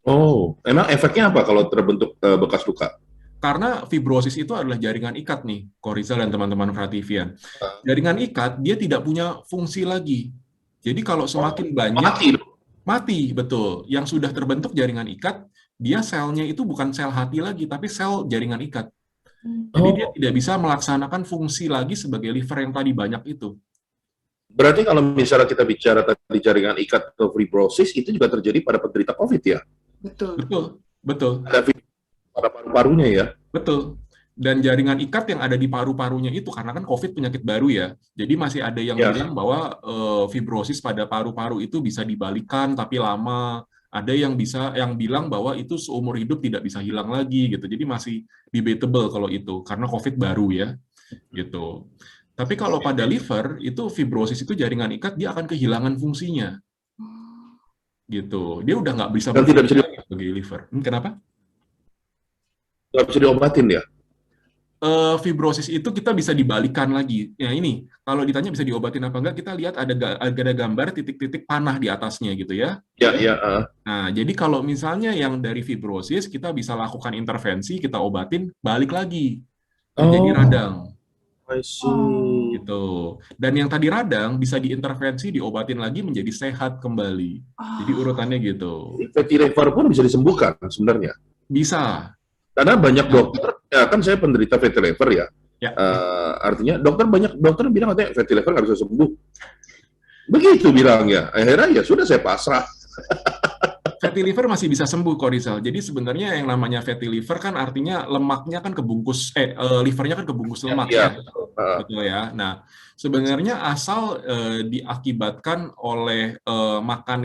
Oh, emang efeknya apa kalau terbentuk bekas luka? Karena fibrosis itu adalah jaringan ikat nih, Ko Rizal dan teman-teman Frativian. Jaringan ikat, dia tidak punya fungsi lagi. Jadi kalau semakin banyak, mati, betul. Yang sudah terbentuk jaringan ikat, dia selnya itu bukan sel hati lagi, tapi sel jaringan ikat. Jadi dia tidak bisa melaksanakan fungsi lagi sebagai liver yang tadi banyak itu. Berarti kalau misalnya kita bicara tadi jaringan ikat atau fibrosis, itu juga terjadi pada penderita COVID ya? Betul. Betul, betul. Ada pada paru-parunya ya? Betul. Dan jaringan ikat yang ada di paru-parunya itu, karena kan COVID penyakit baru ya, jadi masih ada yang bilang bahwa fibrosis pada paru-paru itu bisa dibalikan tapi lama, ada yang bilang bahwa itu seumur hidup tidak bisa hilang lagi gitu, jadi masih debatable kalau itu, karena COVID baru ya, gitu. Tapi kalau pada liver, itu fibrosis itu jaringan ikat, dia akan kehilangan fungsinya. Gitu. Dia udah nggak bisa berfungsi lagi sebagai liver. Kenapa? Nggak bisa diobatin ya? Fibrosis itu kita bisa dibalikan lagi. Ya ini, kalau ditanya bisa diobatin apa enggak, kita lihat ada gambar titik-titik panah di atasnya gitu ya. Ya. Nah, jadi kalau misalnya yang dari fibrosis, kita bisa lakukan intervensi, kita obatin, balik lagi. Jadi radang. I see. Gitu. Dan yang tadi radang bisa diintervensi, diobatin lagi menjadi sehat kembali. Jadi urutannya gitu. Fatty liver pun bisa disembuhkan sebenarnya? Bisa. Karena banyak dokter, ya kan saya penderita fatty liver ya. Artinya banyak dokter bilang katanya fatty liver nggak bisa sembuh. Begitu bilangnya. Akhirnya ya sudah saya pasrah. Fatty liver masih bisa sembuh, Ko Rizal. Jadi sebenarnya yang namanya fatty liver kan artinya lemaknya kan kebungkus, livernya kan kebungkus lemak ya. Betul ya. Nah, sebenarnya asal diakibatkan oleh makan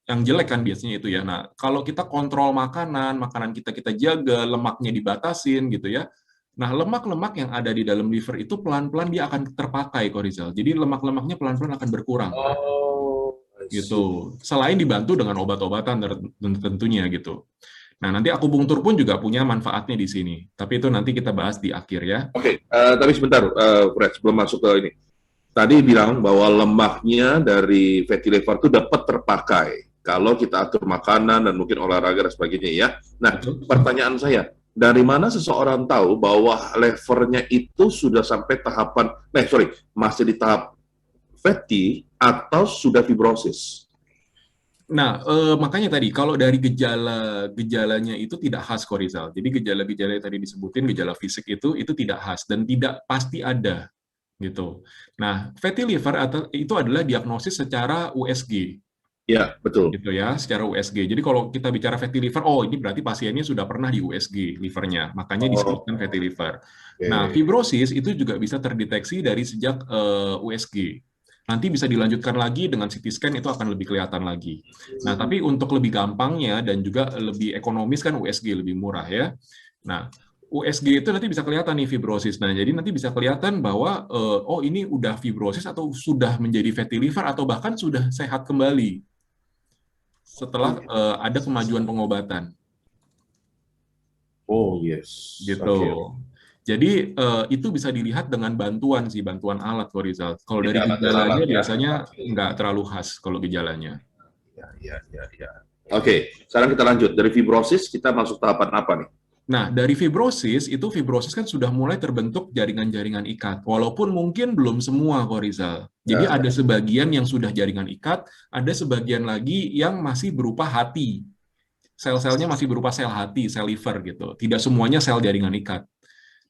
yang jelek kan biasanya itu ya. Nah, kalau kita kontrol makanan kita jaga, lemaknya dibatasin gitu ya. Nah, lemak-lemak yang ada di dalam liver itu pelan-pelan dia akan terpakai, Ko Rizal. Jadi lemak-lemaknya pelan-pelan akan berkurang. Gitu. Selain dibantu dengan obat-obatan tentunya gitu. Nah, nanti akupunktur pun juga punya manfaatnya di sini. Tapi itu nanti kita bahas di akhir ya. Oke, tapi sebentar, Fred, sebelum masuk ke ini. Tadi bilang bahwa lemaknya dari fatty liver itu dapat terpakai kalau kita atur makanan dan mungkin olahraga dan sebagainya ya. Nah, pertanyaan saya, dari mana seseorang tahu bahwa livernya itu sudah sampai tahapan, masih di tahap fatty atau sudah fibrosis? Nah, makanya tadi kalau dari gejalanya itu tidak khas Korizal. Jadi gejala-gejala yang tadi disebutin, gejala fisik itu tidak khas dan tidak pasti ada gitu. Nah, fatty liver atau itu adalah diagnosis secara USG Ya, betul. gitu ya, secara USG. Jadi kalau kita bicara fatty liver, oh ini berarti pasiennya sudah pernah di USG livernya, makanya Oh, disebutkan fatty liver. Nah, oke. fibrosis itu juga bisa terdeteksi dari sejak USG. Nanti bisa dilanjutkan lagi dengan CT scan, itu akan lebih kelihatan lagi. Nah, tapi untuk lebih gampangnya dan juga lebih ekonomis kan USG lebih murah ya. Nah, USG itu nanti bisa kelihatan nih fibrosis. Nah, jadi nanti bisa kelihatan bahwa oh ini udah fibrosis atau sudah menjadi fatty liver atau bahkan sudah sehat kembali setelah ada kemajuan pengobatan Oh, yes. gitu. Oke. Jadi itu bisa dilihat dengan bantuan sih, bantuan alat kok Rizal. Kalau dari Ya, ada gejalanya alat ya. biasanya nggak terlalu khas kalau gejalanya. Ya. Oke, sekarang kita lanjut. Dari fibrosis, kita masuk tahapan apa nih? Nah, dari fibrosis, itu fibrosis kan sudah mulai terbentuk jaringan-jaringan ikat. Walaupun mungkin belum semua kok Rizal. Jadi Ya. ada sebagian yang sudah jaringan ikat, ada sebagian lagi yang masih berupa hati. Sel-selnya masih berupa sel hati, sel liver gitu. Tidak semuanya sel jaringan ikat.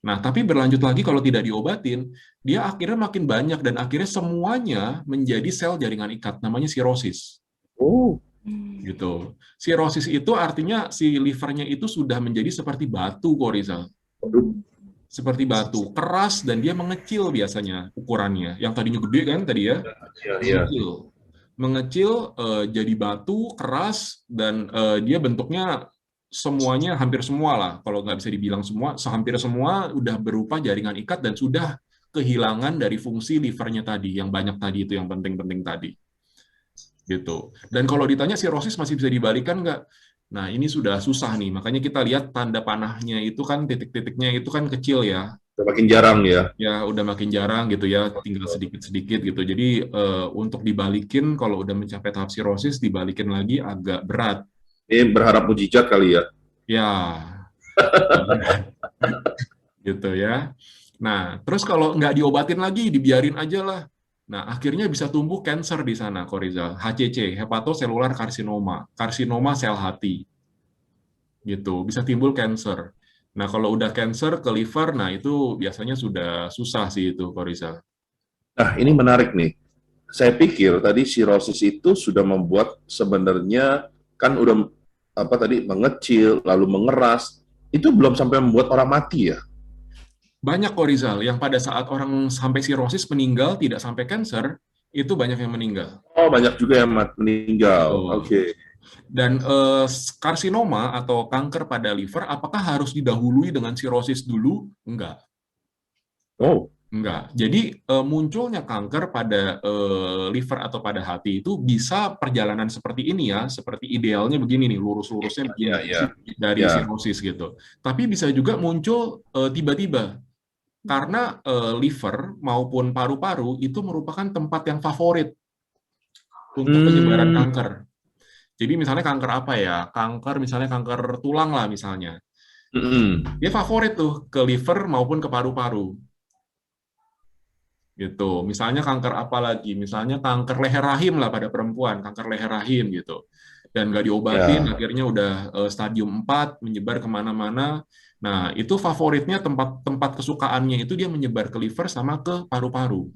Nah, tapi berlanjut lagi kalau tidak diobatin, dia akhirnya makin banyak dan akhirnya semuanya menjadi sel jaringan ikat, namanya sirosis. Oh, Gitu. Sirosis itu artinya si livernya itu sudah menjadi seperti batu, kok Rizal. aduh. Seperti batu, keras dan dia mengecil biasanya ukurannya. Yang tadinya gede kan tadi ya, Ya. mengecil. Mengecil jadi batu, keras, dan dia bentuknya semuanya, hampir semua lah, kalau nggak bisa dibilang semua, hampir semua udah berupa jaringan ikat dan sudah kehilangan dari fungsi livernya tadi, yang banyak tadi itu, yang penting-penting tadi. Gitu. Dan kalau ditanya sirosis masih bisa dibalikan nggak? Nah, ini sudah susah nih. Makanya kita lihat tanda panahnya itu kan, titik-titiknya itu kan kecil ya. Udah makin jarang ya. Ya, udah makin jarang gitu ya, tinggal sedikit-sedikit gitu. Jadi, untuk dibalikin, kalau udah mencapai tahap sirosis, dibalikin lagi agak berat. Ini berharap mujizat kali ya. Ya, gitu ya. Nah, terus kalau nggak diobatin lagi, dibiarin aja lah. Nah, akhirnya bisa tumbuh cancer di sana, Korizal. HCC, hepatocellular carcinoma, karsinoma sel hati. Gitu, bisa timbul cancer. Nah, kalau udah cancer ke liver, nah itu biasanya sudah susah sih itu, Korizal. Nah, ini menarik nih. Saya pikir tadi sirosis itu sudah membuat sebenarnya kan udah apa tadi mengecil lalu mengeras itu belum sampai membuat orang mati ya. Banyak kok Rizal, yang pada saat orang sampai sirosis meninggal, tidak sampai cancer, itu banyak yang meninggal. Oh, banyak juga yang meninggal. Betul. Oke. Dan karsinoma atau kanker pada liver, apakah harus didahului dengan sirosis dulu? Enggak. Oh, Enggak. Jadi munculnya kanker pada liver atau pada hati itu bisa perjalanan seperti ini ya, seperti idealnya begini nih, lurus-lurusnya begini ya. dari sirosis gitu. Tapi bisa juga muncul tiba-tiba karena liver maupun paru-paru itu merupakan tempat yang favorit untuk penyebaran kanker. Jadi misalnya kanker apa ya? Kanker misalnya kanker tulang lah misalnya. Dia favorit tuh ke liver maupun ke paru-paru. Gitu. Misalnya kanker apa lagi? Misalnya kanker leher rahim lah pada perempuan, kanker leher rahim gitu. Dan nggak diobatin, Ya. akhirnya udah stadium 4, menyebar kemana-mana. Nah, itu favoritnya tempat kesukaannya itu dia menyebar ke liver sama ke paru-paru.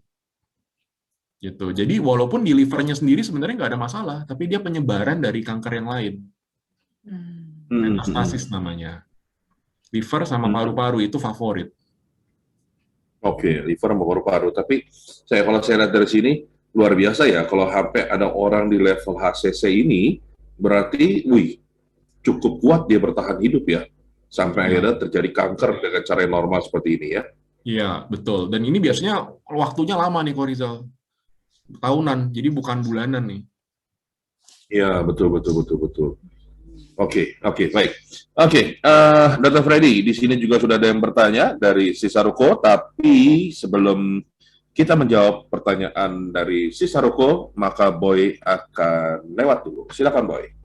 Gitu. Jadi walaupun di livernya sendiri sebenarnya nggak ada masalah, tapi dia penyebaran dari kanker yang lain. Metastasis namanya. Liver sama paru-paru itu favorit. Oke, liver sama paru-paru. Tapi kalau saya lihat dari sini luar biasa ya. Kalau sampai ada orang di level HCC ini, berarti, cukup kuat dia bertahan hidup ya. Sampai akhirnya terjadi kanker dengan cara yang normal seperti ini ya. Iya, betul. Dan ini biasanya waktunya lama nih, Korizal. Tahunan, jadi bukan bulanan nih. Iya, betul. Oke, baik. Oke, Dr. Freddy, di sini juga sudah ada yang bertanya dari Sisaruko, tapi sebelum kita menjawab pertanyaan dari Sisaruko, maka Boy akan lewat dulu. Silakan, Boy.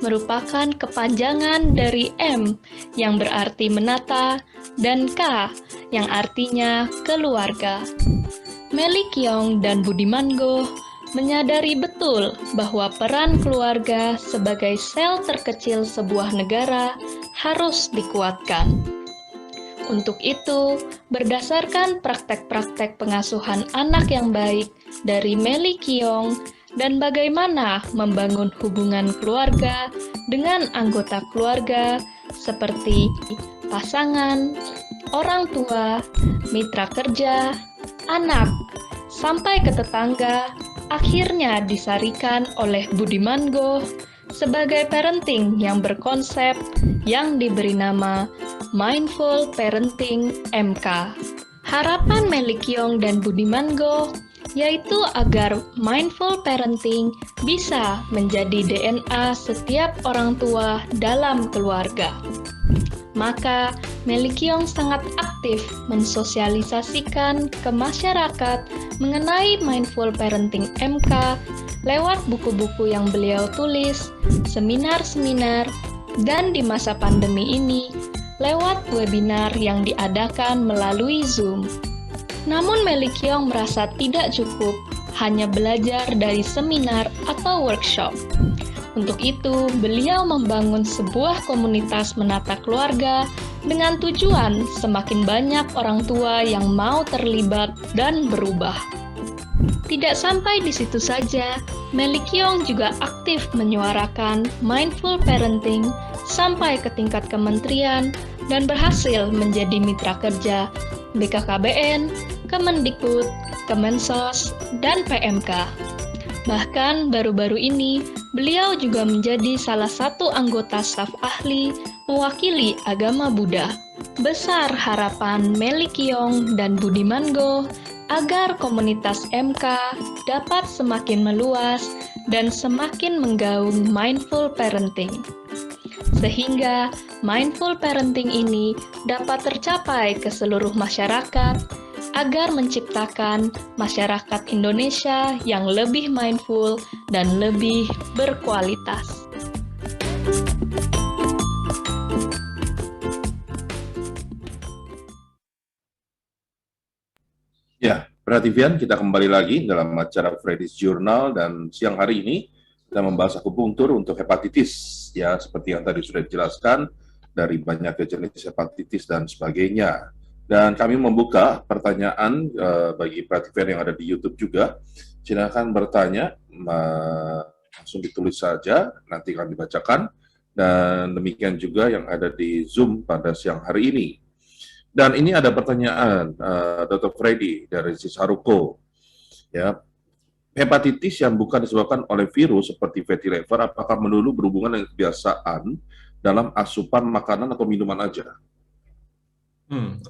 merupakan kepanjangan dari M yang berarti menata dan K yang artinya keluarga. Melly Keong dan Budiman Goh menyadari betul bahwa peran keluarga sebagai sel terkecil sebuah negara harus dikuatkan. Untuk itu, berdasarkan praktek-praktek pengasuhan anak yang baik dari Melly Keong dan bagaimana membangun hubungan keluarga dengan anggota keluarga seperti pasangan, orang tua, mitra kerja, anak, sampai ke tetangga, akhirnya disarikan oleh Budiman Goh sebagai parenting yang berkonsep yang diberi nama Mindful Parenting MK. Harapan Melly Keong dan Budiman Goh yaitu agar mindful parenting bisa menjadi DNA setiap orang tua dalam keluarga. Maka, Melly Keong sangat aktif mensosialisasikan ke masyarakat mengenai mindful parenting MK lewat buku-buku yang beliau tulis, seminar-seminar, dan di masa pandemi ini, lewat webinar yang diadakan melalui Zoom. Namun Melly Keong merasa tidak cukup hanya belajar dari seminar atau workshop. Untuk itu, beliau membangun sebuah komunitas menata keluarga dengan tujuan semakin banyak orang tua yang mau terlibat dan berubah. Tidak sampai di situ saja, Melly Keong juga aktif menyuarakan mindful parenting sampai ke tingkat kementerian dan berhasil menjadi mitra kerja BKKBN, Kemendikbud, Kemensos, dan PMK. Bahkan baru-baru ini, beliau juga menjadi salah satu anggota staf ahli mewakili agama Buddha. Besar harapan Melly Keong dan Budiman Goh agar komunitas MK dapat semakin meluas dan semakin menggaung mindful parenting. Sehingga mindful parenting ini dapat tercapai ke seluruh masyarakat agar menciptakan masyarakat Indonesia yang lebih mindful dan lebih berkualitas. Ya, perhatian kita kembali lagi dalam acara Freddy's Journal dan siang hari ini kita membahas akupunktur untuk hepatitis. Ya, seperti yang tadi sudah dijelaskan dari banyaknya jenis hepatitis dan sebagainya. Dan kami membuka pertanyaan bagi perhatian yang ada di YouTube juga. Silakan bertanya, langsung ditulis saja, nanti akan dibacakan. Dan demikian juga yang ada di Zoom pada siang hari ini. Dan ini ada pertanyaan Dr. Freddy dari Cisaruko. Ya, hepatitis yang bukan disebabkan oleh virus seperti fatty liver, apakah melulu berhubungan dengan kebiasaan dalam asupan makanan atau minuman aja?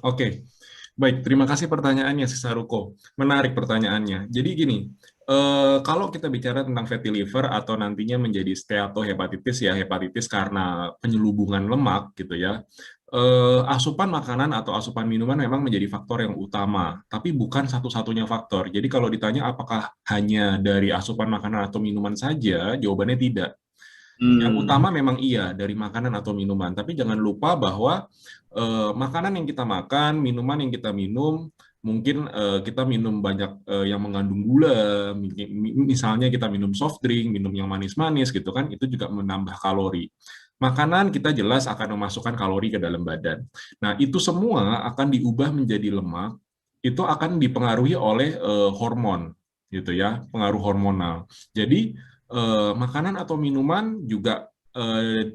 Oke. Baik, terima kasih pertanyaannya, Cisaruko. Menarik pertanyaannya. Jadi gini, kalau kita bicara tentang fatty liver atau nantinya menjadi steatohepatitis, ya hepatitis karena penyelubungan lemak gitu ya, asupan makanan atau asupan minuman memang menjadi faktor yang utama, tapi bukan satu-satunya faktor. Jadi kalau ditanya apakah hanya dari asupan makanan atau minuman saja, jawabannya tidak. Yang utama memang iya dari makanan atau minuman, tapi jangan lupa bahwa makanan yang kita makan, minuman yang kita minum, mungkin kita minum banyak yang mengandung gula, misalnya kita minum soft drink, minum yang manis-manis gitu kan, itu juga menambah kalori. Makanan kita jelas akan memasukkan kalori ke dalam badan. Nah, itu semua akan diubah menjadi lemak, itu akan dipengaruhi oleh hormon gitu ya, pengaruh hormonal. Jadi makanan atau minuman juga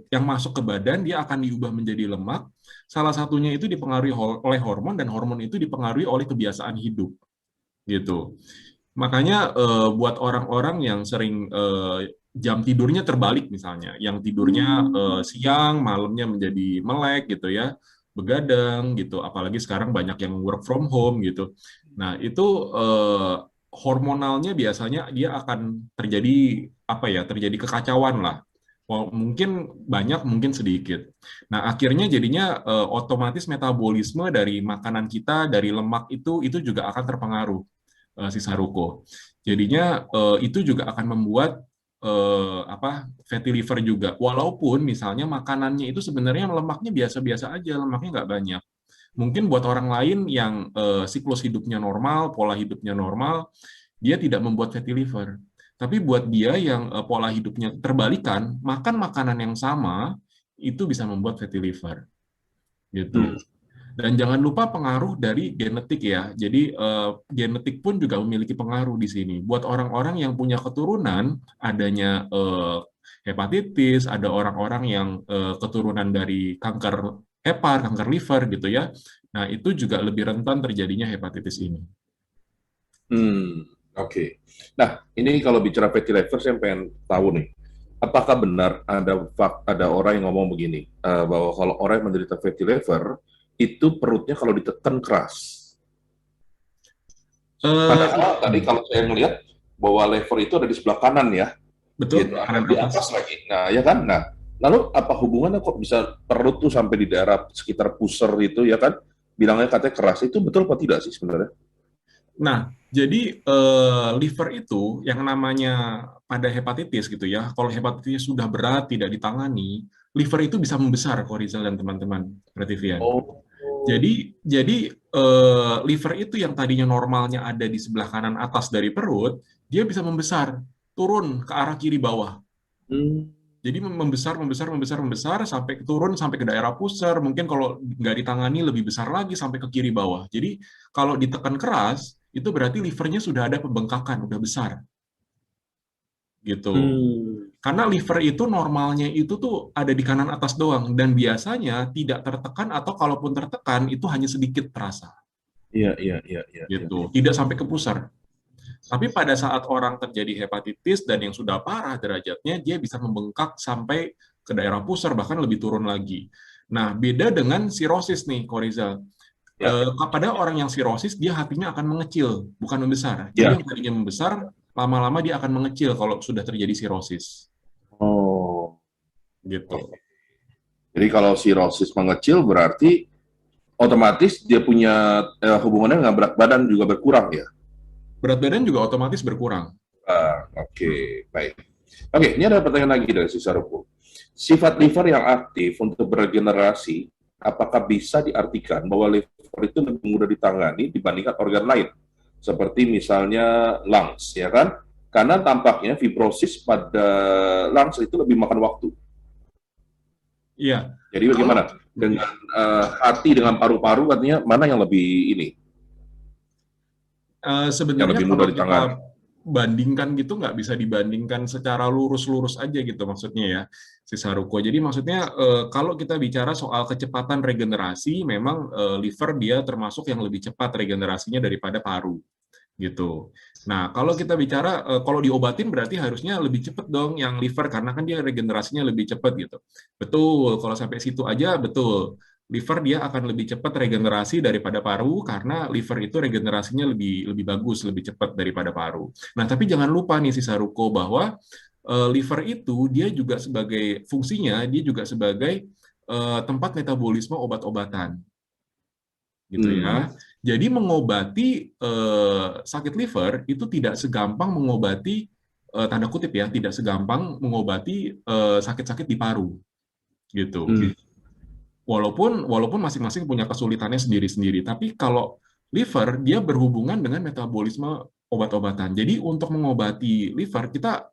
yang masuk ke badan dia akan diubah menjadi lemak. Salah satunya itu dipengaruhi oleh hormon dan hormon itu dipengaruhi oleh kebiasaan hidup. Gitu. Makanya buat orang-orang yang sering jam tidurnya terbalik misalnya, yang tidurnya siang, malamnya menjadi melek gitu ya, begadang gitu, apalagi sekarang banyak yang work from home gitu. Nah, itu hormonalnya biasanya dia akan terjadi terjadi kekacauan lah. Mungkin banyak, mungkin sedikit. Nah, akhirnya jadinya otomatis metabolisme dari makanan kita, dari lemak itu juga akan terpengaruh, Cisaruko. Jadinya itu juga akan membuat fatty liver juga. Walaupun misalnya makanannya itu sebenarnya lemaknya biasa-biasa aja, lemaknya nggak banyak. Mungkin buat orang lain yang siklus hidupnya normal, pola hidupnya normal, dia tidak membuat fatty liver. Tapi buat dia yang pola hidupnya terbalikan, makan makanan yang sama, itu bisa membuat fatty liver. Gitu. Dan jangan lupa pengaruh dari genetik ya. Jadi genetik pun juga memiliki pengaruh di sini. Buat orang-orang yang punya keturunan adanya hepatitis, ada orang-orang yang keturunan dari kanker hepar, kanker liver gitu ya. Nah, itu juga lebih rentan terjadinya hepatitis ini. Oke. Nah, ini kalau bicara fatty liver, saya pengen tahu nih, apakah benar ada orang yang ngomong begini, bahwa kalau orang yang menderita fatty liver, itu perutnya kalau ditekan keras. Padahal tadi kalau saya ngelihat bahwa liver itu ada di sebelah kanan ya, betul, gitu, di atas lagi. Nah, ya kan? Nah, lalu apa hubungannya kok bisa perut tuh sampai di daerah sekitar pusar itu ya kan? Bilangnya katanya keras, itu betul apa tidak sih sebenarnya? Nah, jadi liver itu yang namanya pada hepatitis gitu ya, kalau hepatitis sudah berat, tidak ditangani, liver itu bisa membesar, Korizal dan teman-teman, Pretivian. Jadi liver itu yang tadinya normalnya ada di sebelah kanan atas dari perut, dia bisa membesar, turun ke arah kiri bawah. Jadi membesar sampai turun sampai ke daerah pusar, mungkin kalau nggak ditangani lebih besar lagi sampai ke kiri bawah. Jadi kalau ditekan keras, itu berarti livernya sudah ada pembengkakan, udah besar. Gitu. Karena liver itu normalnya itu tuh ada di kanan atas doang, dan biasanya tidak tertekan atau kalaupun tertekan itu hanya sedikit terasa. Iya. Gitu, tidak sampai ke pusar. Tapi pada saat orang terjadi hepatitis dan yang sudah parah derajatnya, dia bisa membengkak sampai ke daerah pusar, bahkan lebih turun lagi. Nah, beda dengan sirosis nih, Korizal. Pada orang yang sirosis, dia hatinya akan mengecil, bukan membesar. Jadi yang tadinya membesar, lama-lama dia akan mengecil kalau sudah terjadi sirosis. Gitu. Jadi kalau sirosis mengecil berarti otomatis dia punya hubungannya dengan berat badan juga berkurang ya? Berat badan juga otomatis berkurang. Oke, baik. Oke, ini ada pertanyaan lagi dari Sisaruku. Sifat liver yang aktif untuk beregenerasi, apakah bisa diartikan bahwa liver itu lebih mudah ditangani dibandingkan organ lain? Seperti misalnya lungs, ya kan? Karena tampaknya fibrosis pada lungs itu lebih makan waktu. Iya. Jadi bagaimana dengan hati dengan paru-paru, katanya mana yang lebih ini? Sebenarnya lebih kalau mudah kita ditangani. bandingkan gitu nggak bisa dibandingkan secara lurus-lurus aja gitu maksudnya ya, si Saruko. Jadi maksudnya kalau kita bicara soal kecepatan regenerasi, memang liver dia termasuk yang lebih cepat regenerasinya daripada paru gitu. Nah, kalau kita bicara kalau diobatin berarti harusnya lebih cepat dong yang liver, karena kan dia regenerasinya lebih cepat gitu. Betul, kalau sampai situ aja betul. Liver dia akan lebih cepat regenerasi daripada paru karena liver itu regenerasinya lebih bagus, lebih cepat daripada paru. Nah, tapi jangan lupa nih si Saruko bahwa liver itu dia juga sebagai fungsinya dia juga sebagai tempat metabolisme obat-obatan. Gitu ya. Jadi mengobati sakit liver itu tidak segampang mengobati tanda kutip ya, tidak segampang mengobati sakit-sakit di paru. Gitu. Walaupun masing-masing punya kesulitannya sendiri-sendiri, tapi kalau liver dia berhubungan dengan metabolisme obat-obatan. Jadi untuk mengobati liver kita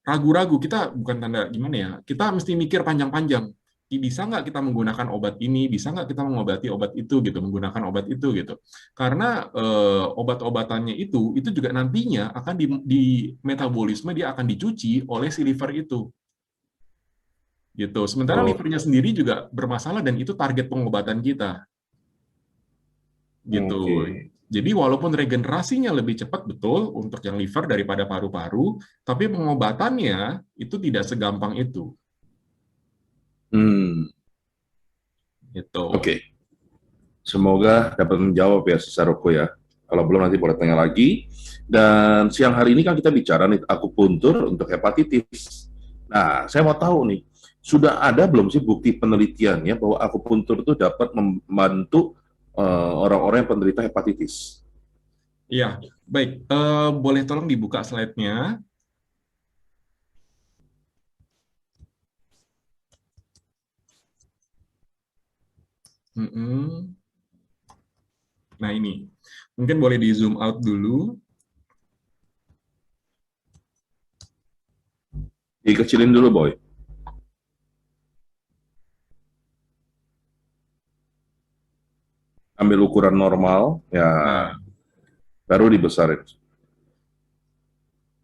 ragu-ragu, kita bukan tanda gimana ya, kita mesti mikir panjang-panjang. Bisa nggak kita menggunakan obat ini, bisa nggak kita mengobati obat itu gitu, menggunakan obat itu gitu. Karena obat-obatannya itu juga nantinya akan di metabolisme dia akan dicuci oleh si liver itu. Gitu. Sementara livernya sendiri juga bermasalah dan itu target pengobatan kita. Gitu. Jadi walaupun regenerasinya lebih cepat betul untuk yang liver daripada paru-paru, tapi pengobatannya itu tidak segampang itu. Gitu. Oke. Semoga dapat menjawab ya si Saroko ya. Kalau belum nanti boleh tanya lagi. Dan siang hari ini kan kita bicara nih akupuntur untuk hepatitis. Nah, saya mau tahu nih, sudah ada belum sih bukti penelitiannya bahwa akupuntur itu dapat membantu orang-orang yang penderita hepatitis? Iya, baik. Boleh tolong dibuka slide-nya. Mm-mm. Nah ini, mungkin boleh di zoom out dulu. Dikecilin dulu, Boy. Ambil ukuran normal, ya Nah, baru dibesarin.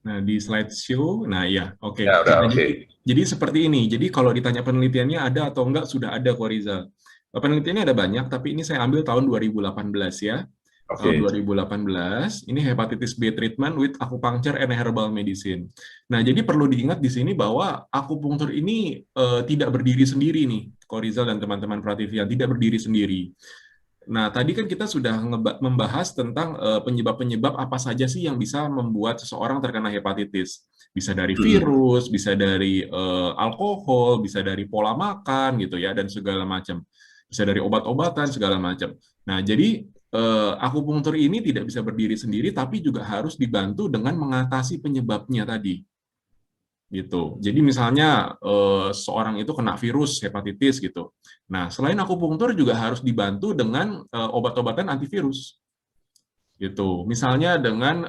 Nah, di slideshow, nah ya, oke. Ya udah, Nah, oke. jadi seperti ini. Jadi kalau ditanya penelitiannya ada atau enggak, sudah ada kok Rizal. Penelitiannya ada banyak, tapi ini saya ambil tahun 2018 ya. Tahun Oke. 2018, ini hepatitis B treatment with acupuncture and herbal medicine. Nah, jadi perlu diingat di sini bahwa akupunktur ini tidak berdiri sendiri nih, kok Rizal dan teman-teman Prativian, tidak berdiri sendiri. Nah, tadi kan kita sudah membahas tentang penyebab-penyebab apa saja sih yang bisa membuat seseorang terkena hepatitis. Bisa dari virus, bisa dari alkohol, bisa dari pola makan gitu ya, dan segala macam. Bisa dari obat-obatan segala macam. Nah, jadi akupunktur ini tidak bisa berdiri sendiri, tapi juga harus dibantu dengan mengatasi penyebabnya tadi. Gitu. Jadi misalnya seorang itu kena virus hepatitis gitu. Nah, selain akupunktur juga harus dibantu dengan obat-obatan antivirus. Gitu. Misalnya dengan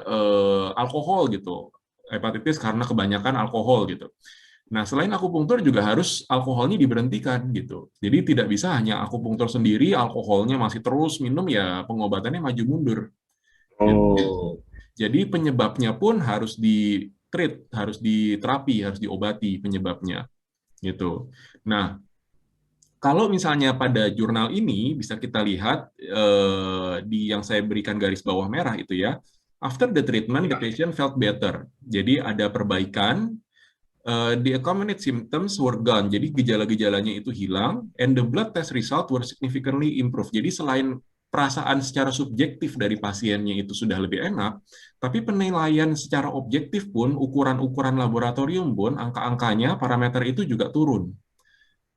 alkohol gitu. Hepatitis karena kebanyakan alkohol gitu. Nah, selain akupunktur juga harus alkoholnya diberhentikan gitu. Jadi tidak bisa hanya akupunktur sendiri, alkoholnya masih terus minum ya pengobatannya maju mundur. Gitu. Oh, Jadi penyebabnya pun harus di-treat, harus diterapi, harus diobati penyebabnya. Gitu. Nah, kalau misalnya pada jurnal ini bisa kita lihat di yang saya berikan garis bawah merah itu ya, after the treatment the patient felt better. Jadi ada perbaikan, the accompanied symptoms were gone. Jadi gejala-gejalanya itu hilang, and the blood test result were significantly improved. Jadi selain perasaan secara subjektif dari pasiennya itu sudah lebih enak, tapi penilaian secara objektif pun, ukuran-ukuran laboratorium pun, angka-angkanya, parameter itu juga turun.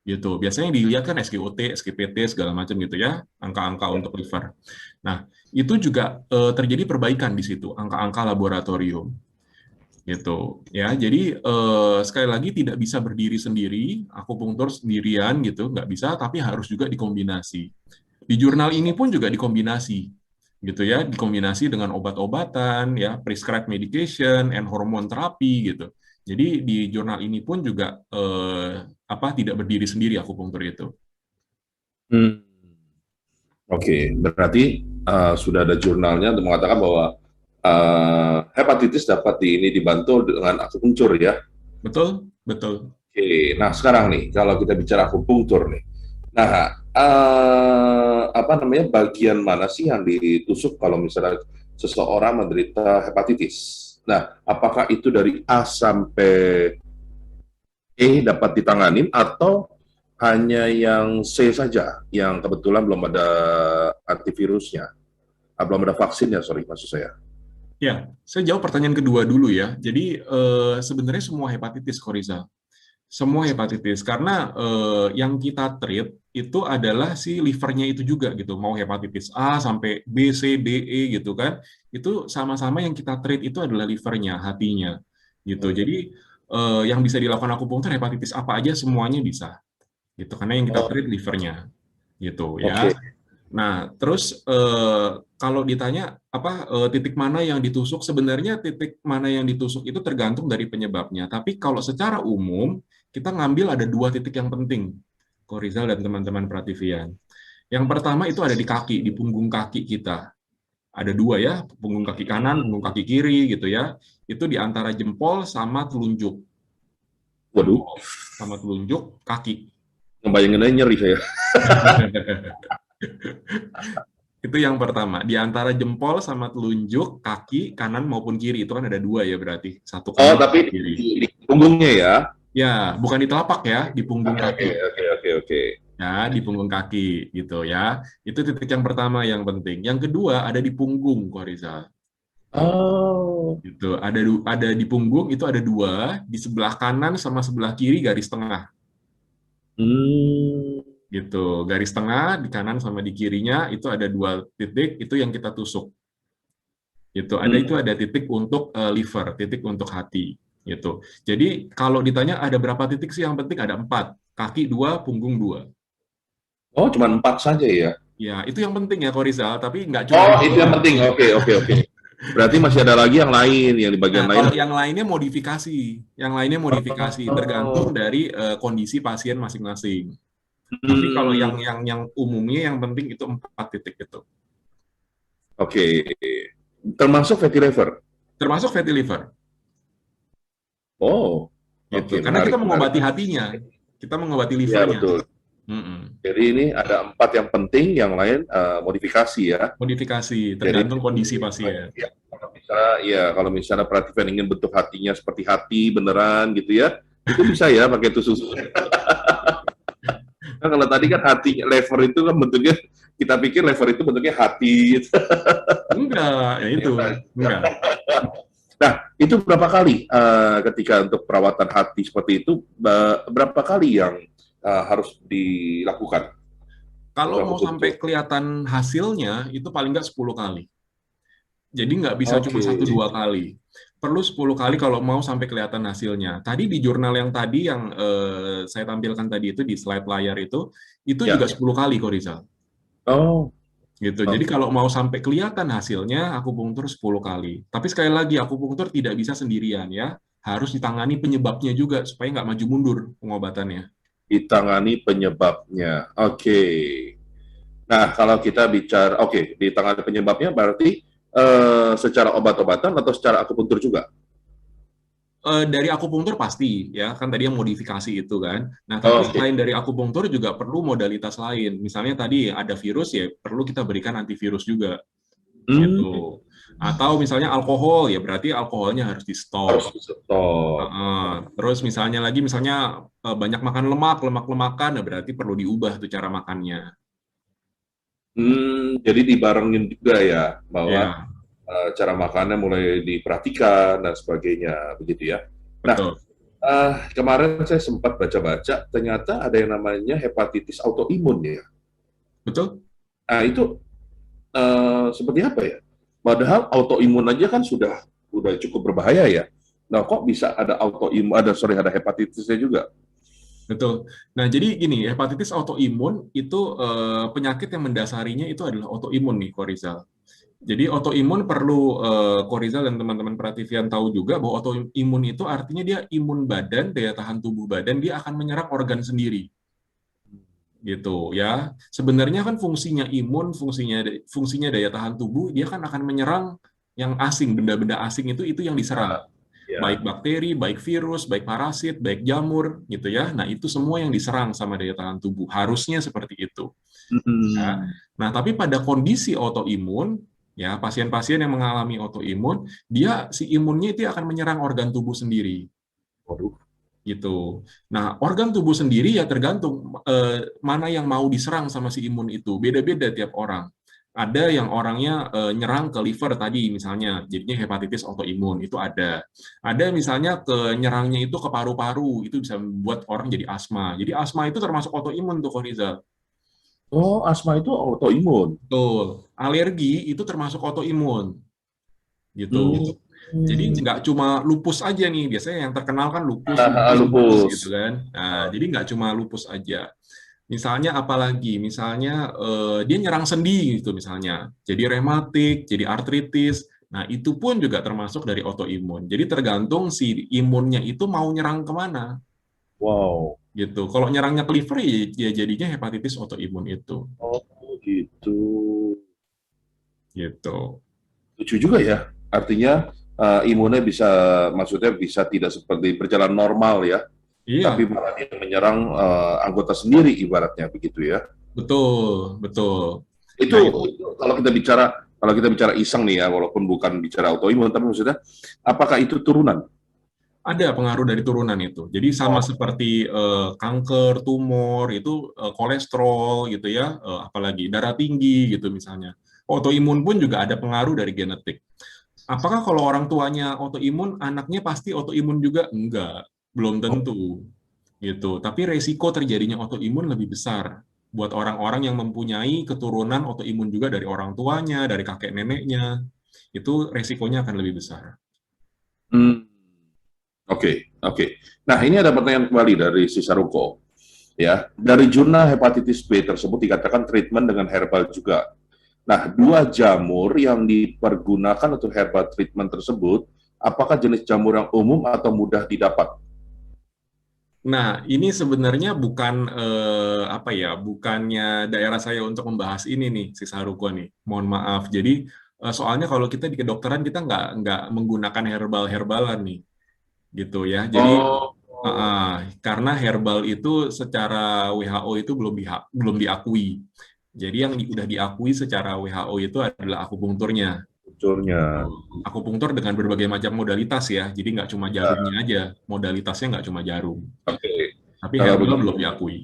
Gitu. Biasanya dilihat kan SGOT, SGPT, segala macam gitu ya, angka-angka untuk liver. Nah, itu juga terjadi perbaikan di situ, angka-angka laboratorium. Gitu ya. Jadi sekali lagi tidak bisa berdiri sendiri, akupunktur sendirian gitu, nggak bisa, tapi harus juga dikombinasi. Di jurnal ini pun juga dikombinasi, gitu ya, dikombinasi dengan obat-obatan, ya, prescribed medication, and hormone terapi gitu. Jadi di jurnal ini pun juga tidak berdiri sendiri akupunktur itu. hmm. Oke. Berarti sudah ada jurnalnya untuk mengatakan bahwa hepatitis dapat ini dibantu dengan akupunktur ya. Betul, betul. Oke. Nah sekarang nih kalau kita bicara akupunktur nih, nah apa namanya bagian mana sih yang ditusuk kalau misalnya seseorang menderita hepatitis? Nah, apakah itu dari A sampai dapat ditanganin atau hanya yang C saja yang kebetulan belum ada antivirusnya, belum ada vaksinnya, sorry maksud saya. Ya, saya jawab pertanyaan kedua dulu ya. Jadi sebenarnya semua hepatitis, Koriza. Semua hepatitis, karena yang kita treat itu adalah si livernya itu juga gitu. Mau hepatitis A sampai B, C, D, E gitu kan. Itu sama-sama yang kita treat itu adalah livernya, hatinya. Gitu. Jadi yang bisa dilakukan akupunktur hepatitis apa aja semuanya bisa. Gitu. Karena yang kita treat livernya. Gitu ya. Oke. Nah, terus kalau ditanya titik mana yang ditusuk, sebenarnya titik mana yang ditusuk itu tergantung dari penyebabnya. Tapi kalau secara umum kita ngambil ada dua titik yang penting, Ko Rizal dan teman-teman Prativian. Yang pertama itu ada di kaki, di punggung kaki kita. Ada dua ya, punggung kaki kanan, punggung kaki kiri gitu ya. Itu di antara jempol sama telunjuk. Waduh, Sama telunjuk kaki. ngebayangin aja nyeri saya. Itu yang pertama, di antara jempol sama telunjuk, kaki, kanan maupun kiri, itu kan ada dua ya berarti. Satu kanan, Tapi satu kiri. di punggungnya ya? Ya, bukan di telapak ya, di punggung kaki. Oke. Ya, di punggung kaki gitu ya. Itu titik yang pertama yang penting. Yang kedua ada di punggung, Ko Rizal. Oh. Gitu. Ada di punggung itu ada dua, di sebelah kanan sama sebelah kiri garis tengah. Gitu. Garis tengah di kanan sama di kirinya itu ada dua titik, itu yang kita tusuk. Gitu. Itu ada titik untuk liver, titik untuk hati. Gitu. Jadi kalau ditanya ada berapa titik sih yang penting ada 4. Kaki 2, punggung 2. Oh, cuma 4 saja ya? Ya, itu yang penting ya, Korizal. Tapi nggak cuma Oh, itu itu yang doang. penting. Oke, oke, oke. Berarti masih ada lagi yang lain, yang di Nah, bagian lain. kalau yang lainnya modifikasi. Yang lainnya modifikasi, tergantung Oh, dari kondisi pasien masing-masing. Tapi kalau hmm, yang umumnya yang penting itu 4 titik itu. oke. Termasuk fatty liver. Termasuk fatty liver. Oh, Gitu. oke, Karena kita menarik, menarik. mengobati hatinya, kita mengobati Ya, livernya. betul. Mm-mm. Jadi ini ada 4 yang penting, yang lain modifikasi ya. Modifikasi, Jadi tergantung kondisi pasien. ya, kalau misalnya Prativan ingin bentuk hatinya seperti hati beneran gitu ya, itu bisa ya pakai tusuk. Nah, kalau tadi kan hati lever itu kan bentuknya kita pikir lever itu bentuknya hati. Enggak, ya itu. Enggak. Nah, itu berapa kali ketika untuk perawatan hati seperti itu berapa kali yang harus dilakukan? Kalau Berapa mau sampai bentuk? kelihatan hasilnya, itu paling nggak 10 kali. Jadi nggak bisa cuma Oke. 1-2 kali. Perlu 10 kali kalau mau sampai kelihatan hasilnya. Tadi di jurnal yang tadi yang saya tampilkan tadi itu di slide layar itu juga Ya. 10 kali kok Rizal. Oh, Gitu. Jadi oke. kalau mau sampai kelihatan hasilnya, akupunktur 10 kali. Tapi sekali lagi, akupunktur tidak bisa sendirian ya. Harus ditangani penyebabnya juga, supaya nggak maju mundur pengobatannya. Ditangani penyebabnya. Oke. Nah, kalau kita bicara, oke, ditangani penyebabnya berarti secara obat-obatan atau secara akupunktur juga? Dari akupunktur pasti, ya. Kan tadi yang modifikasi itu kan. Nah, tapi Oke. selain dari akupunktur juga perlu modalitas lain. Misalnya tadi ada virus, ya perlu kita berikan antivirus juga. Hmm, Gitu. Atau misalnya alkohol, ya berarti alkoholnya harus harus di-stop. di-stop. Terus misalnya lagi, misalnya banyak makan lemak-lemakan, nah berarti perlu diubah tuh cara makannya. Jadi dibarengin juga ya, bahwa Ya, cara makannya mulai diperhatikan dan sebagainya, begitu ya. Nah, betul. kemarin saya sempat baca-baca, ternyata ada yang namanya hepatitis autoimun ya. Betul? Nah, itu seperti apa ya? Padahal autoimun aja kan sudah cukup berbahaya ya. Nah, kok bisa ada autoimun, ada hepatitisnya juga? Betul. Nah, jadi gini, hepatitis autoimun itu penyakit yang mendasarinya itu adalah autoimun nih, Korizal. Jadi autoimun perlu Korizal dan teman-teman Prativian tahu juga bahwa autoimun itu artinya dia imun badan, daya tahan tubuh badan, dia akan menyerang organ sendiri. Gitu ya. Sebenarnya kan fungsinya imun, fungsinya daya tahan tubuh, dia kan akan menyerang yang asing, benda-benda asing itu yang diserang. Nah, ya. Baik bakteri, baik virus, baik parasit, baik jamur, gitu ya. Nah, itu semua yang diserang sama daya tahan tubuh. Harusnya seperti itu. Ya. Hmm. Nah, tapi pada kondisi autoimun, ya pasien-pasien yang mengalami autoimun, dia si imunnya itu akan menyerang organ tubuh sendiri. Waduh. Gitu. Nah, organ tubuh sendiri ya tergantung mana yang mau diserang sama si imun itu. Beda-beda tiap orang. Ada yang orangnya nyerang ke liver tadi misalnya, jadinya hepatitis autoimun itu ada. Ada misalnya ke nyerangnya itu ke paru-paru, itu bisa membuat orang jadi asma. Jadi asma itu termasuk autoimun tuh, Koriza. Oh, asma itu autoimun. Betul. Alergi itu termasuk autoimun. Gitu. Jadi Hmm. nggak cuma lupus aja nih, biasanya yang terkenal kan lupus, lupus, lupus gitu Lupus. kan. Nah, jadi nggak cuma lupus aja. Misalnya apalagi, misalnya dia nyerang sendi gitu misalnya. Jadi rematik, jadi artritis. Nah, itu pun juga termasuk dari autoimun. Jadi tergantung si imunnya itu mau nyerang kemana Wow. gitu. Kalau nyerangnya ke liver ya jadinya hepatitis autoimun itu Oh, gitu. gitu. Lucu juga ya. Artinya imunnya bisa, maksudnya bisa tidak seperti berjalan normal ya, tapi Iya, malah dia menyerang anggota sendiri ibaratnya begitu ya. betul, betul. Itu, Nah, itu itu kalau kita bicara iseng nih ya, walaupun bukan bicara autoimun, tapi maksudnya apakah itu turunan? ada pengaruh dari turunan itu. Jadi sama Oh, seperti kanker, tumor, itu kolesterol gitu ya, apalagi darah tinggi gitu misalnya. Autoimun pun juga ada pengaruh dari genetik. Apakah kalau orang tuanya autoimun, anaknya pasti autoimun juga? Enggak, belum oh, tentu gitu. Tapi resiko terjadinya autoimun lebih besar buat orang-orang yang mempunyai keturunan autoimun juga dari orang tuanya, dari kakek neneknya. Itu resikonya akan lebih besar. hmm, oke, oke. Nah, ini ada pertanyaan kembali dari si Saruko. Ya, dari jurnal hepatitis B tersebut dikatakan treatment dengan herbal juga. Nah, 2 jamur yang dipergunakan untuk herbal treatment tersebut, apakah jenis jamur yang umum atau mudah didapat? Nah, ini sebenarnya bukan apa ya, bukannya daerah saya untuk membahas ini nih, si Saruko nih. Mohon maaf. Jadi soalnya kalau kita di kedokteran kita nggak menggunakan herbal-herbalan nih, gitu ya. Jadi Oh, karena herbal itu secara WHO itu belum diakui. Jadi yang udah diakui secara WHO itu adalah akupunkturnya. munculnya. Akupunktur dengan berbagai macam modalitas ya. Jadi nggak cuma jarumnya aja, modalitasnya nggak cuma jarum. Oke. Tapi Kalau herbal begitu, belum diakui.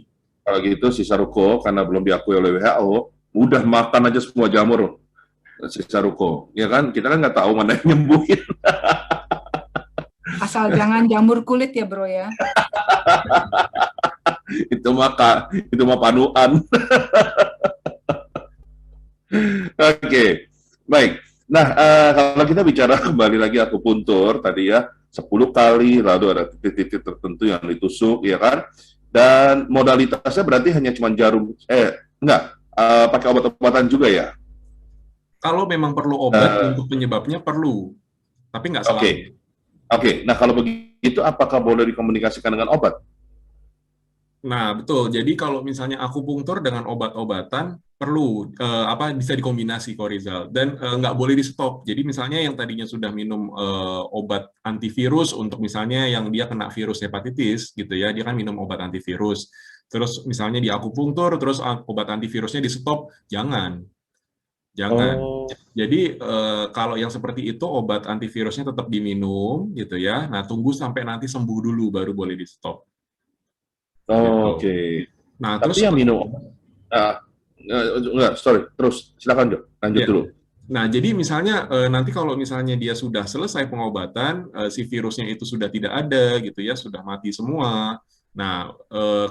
kalau gitu si Saruko karena belum diakui oleh WHO, mudah makan aja semua jamur si Saruko. Ya kan? Kita kan nggak tahu mana yang nyembuhin. Asal jangan jamur kulit ya bro ya. itu mah panuan. Oke, baik. Nah, kalau kita bicara kembali lagi akupuntur tadi ya, 10 kali, lalu ada titik-titik tertentu yang ditusuk, ya kan? Dan modalitasnya berarti hanya cuma jarum, enggak, pakai obat-obatan juga ya? Kalau memang perlu obat untuk penyebabnya perlu, tapi nggak selalu. Oke. Nah kalau begitu, apakah boleh dikomunikasikan dengan obat? Nah, betul. Jadi kalau misalnya akupunktur dengan obat-obatan perlu bisa dikombinasi kok Rizal, dan nggak boleh di stop. Jadi misalnya yang tadinya sudah minum obat antivirus untuk misalnya yang dia kena virus hepatitis gitu ya, dia kan minum obat antivirus. Terus misalnya di akupunktur terus obat antivirusnya di stop, jangan. Oh. Jadi kalau yang seperti itu obat antivirusnya tetap diminum gitu ya. Nah, tunggu sampai nanti sembuh dulu baru boleh di stop. Oh, Gitu. oke. Nah, Tapi terus yang minum enggak, sorry, terus silakan Jo, lanjut ya. dulu. Nah, jadi misalnya nanti kalau misalnya dia sudah selesai pengobatan, si virusnya itu sudah tidak ada gitu ya, sudah mati semua. Nah,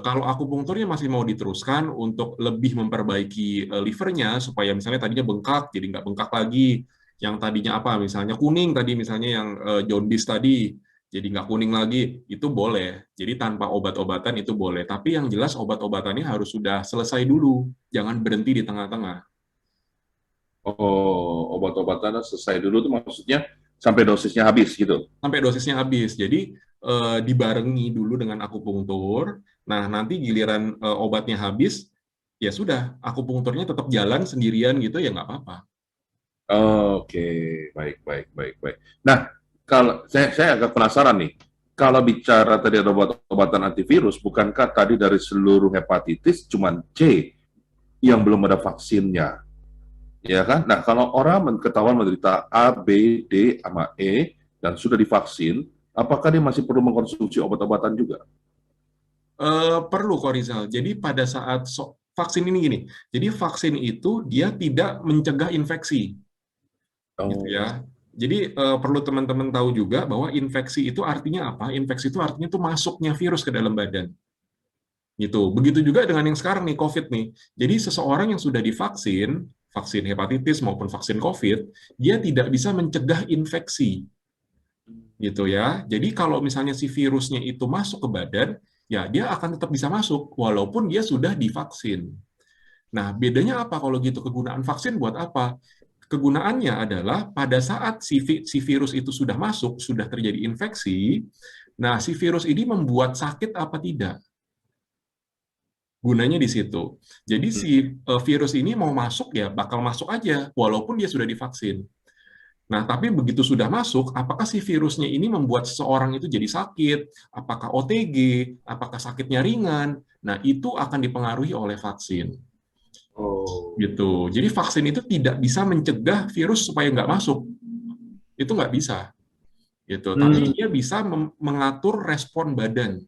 kalau akupunkturnya masih mau diteruskan untuk lebih memperbaiki livernya supaya misalnya tadinya bengkak jadi nggak bengkak lagi. Yang tadinya apa, misalnya kuning tadi, misalnya yang jaundice tadi jadi nggak kuning lagi, itu boleh. Jadi tanpa obat-obatan itu boleh. Tapi yang jelas obat-obatannya harus sudah selesai dulu, jangan berhenti di tengah-tengah. Oh, obat-obatannya selesai dulu tuh maksudnya sampai dosisnya habis gitu? Sampai dosisnya habis. Jadi dibarengi dulu dengan akupunktur. Nah, nanti giliran obatnya habis, ya sudah, akupunkturnya tetap jalan sendirian gitu, ya nggak apa-apa. Oke, baik. Nah, kalau saya agak penasaran nih, kalau bicara tadi ada obat-obatan antivirus, bukankah tadi dari seluruh hepatitis cuma C yang belum ada vaksinnya, ya kan? Nah, kalau orang ketahuan menderita A, B, D, sama E dan sudah divaksin, apakah dia masih perlu mengkonsumsi obat-obatan juga? Perlu kok Rizal. Jadi pada saat vaksin ini gini, jadi vaksin itu dia tidak mencegah infeksi. Gitu ya. Jadi perlu teman-teman tahu juga bahwa infeksi itu artinya apa? Infeksi itu artinya itu masuknya virus ke dalam badan. Gitu. Begitu juga dengan yang sekarang nih, COVID nih. Jadi seseorang yang sudah divaksin, vaksin hepatitis maupun vaksin COVID, dia tidak bisa mencegah infeksi. Gitu ya. Jadi kalau misalnya si virusnya itu masuk ke badan, ya dia akan tetap bisa masuk walaupun dia sudah divaksin. Nah, bedanya apa kalau gitu? Kegunaan vaksin buat apa? Kegunaannya adalah pada saat si virus itu sudah masuk, sudah terjadi infeksi, nah si virus ini membuat sakit apa tidak? Gunanya di situ. Jadi si virus ini mau masuk ya bakal masuk aja, walaupun dia sudah divaksin. Nah, tapi begitu sudah masuk, apakah si virusnya ini membuat seseorang itu jadi sakit? Apakah OTG? Apakah sakitnya ringan? Nah, itu akan dipengaruhi oleh vaksin. Gitu. Jadi vaksin itu tidak bisa mencegah virus supaya nggak masuk. Itu nggak bisa. Gitu. Tapi dia bisa mengatur respon badan.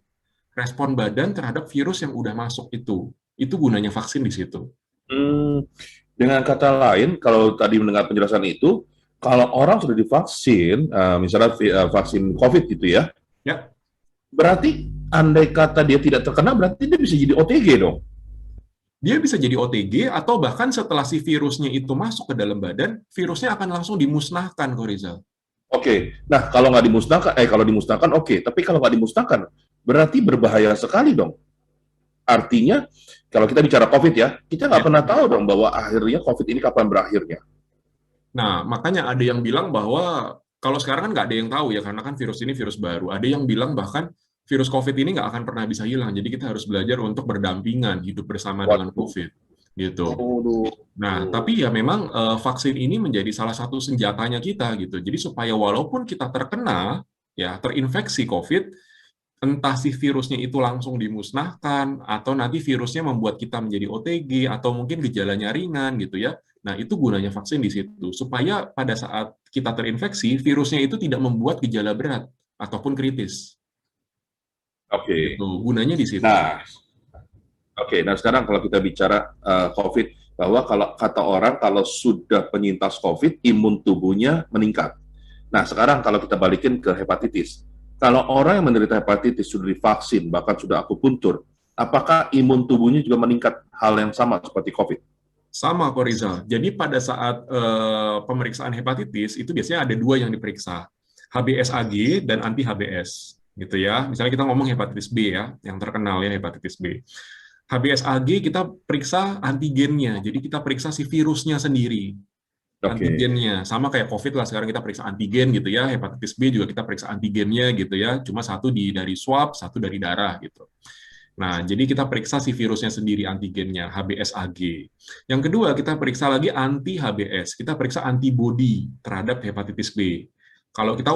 Respon badan terhadap virus yang udah masuk itu. Itu gunanya vaksin di situ. Dengan kata lain, kalau tadi mendengar penjelasan itu, kalau orang sudah divaksin, misalnya vaksin COVID gitu ya, berarti andai kata dia tidak terkena, berarti dia bisa jadi OTG dong? Dia bisa jadi OTG, atau bahkan setelah si virusnya itu masuk ke dalam badan, virusnya akan langsung dimusnahkan, kok Rizal. Oke, nah kalau nggak dimusnahkan, kalau dimusnahkan oke, tapi kalau nggak dimusnahkan, berarti berbahaya sekali dong? Artinya, kalau kita bicara COVID ya, kita nggak Ya. pernah tahu dong bahwa akhirnya COVID ini kapan berakhirnya. Nah, makanya ada yang bilang bahwa kalau sekarang kan nggak ada yang tahu ya, karena kan virus ini virus baru. Ada yang bilang bahkan virus COVID ini nggak akan pernah bisa hilang. Jadi kita harus belajar untuk berdampingan, hidup bersama dengan Waduh. COVID. Gitu. Waduh. Nah, tapi ya memang vaksin ini menjadi salah satu senjatanya kita gitu. Jadi supaya walaupun kita terkena, ya terinfeksi COVID, entah si virusnya itu langsung dimusnahkan, atau nanti virusnya membuat kita menjadi OTG, atau mungkin gejalanya ringan gitu ya. Nah, itu gunanya vaksin di situ. Supaya pada saat kita terinfeksi, virusnya itu tidak membuat gejala berat, ataupun kritis. Oke. Gitu. Gunanya di situ. Nah, oke, nah sekarang kalau kita bicara COVID, bahwa kalau kata orang kalau sudah penyintas COVID, imun tubuhnya meningkat. Nah sekarang kalau kita balikin ke hepatitis, kalau orang yang menderita hepatitis sudah divaksin, bahkan sudah akupuntur, apakah imun tubuhnya juga meningkat hal yang sama seperti COVID? Sama, Ko Rizal. Jadi pada saat pemeriksaan hepatitis, itu biasanya ada dua yang diperiksa, HBsAg dan anti-HBs. Gitu ya. Misalnya kita ngomong hepatitis B ya, yang terkenal ya hepatitis B. HBsAg kita periksa antigennya, jadi kita periksa si virusnya sendiri. Antigennya, sama kayak COVID lah, sekarang kita periksa antigen gitu ya, hepatitis B juga kita periksa antigennya gitu ya, cuma satu dari swab, satu dari darah gitu. Nah, jadi kita periksa si virusnya sendiri, antigennya, HBsAg. Yang kedua, kita periksa lagi anti-HBs, kita periksa antibody terhadap hepatitis B. Kalau kita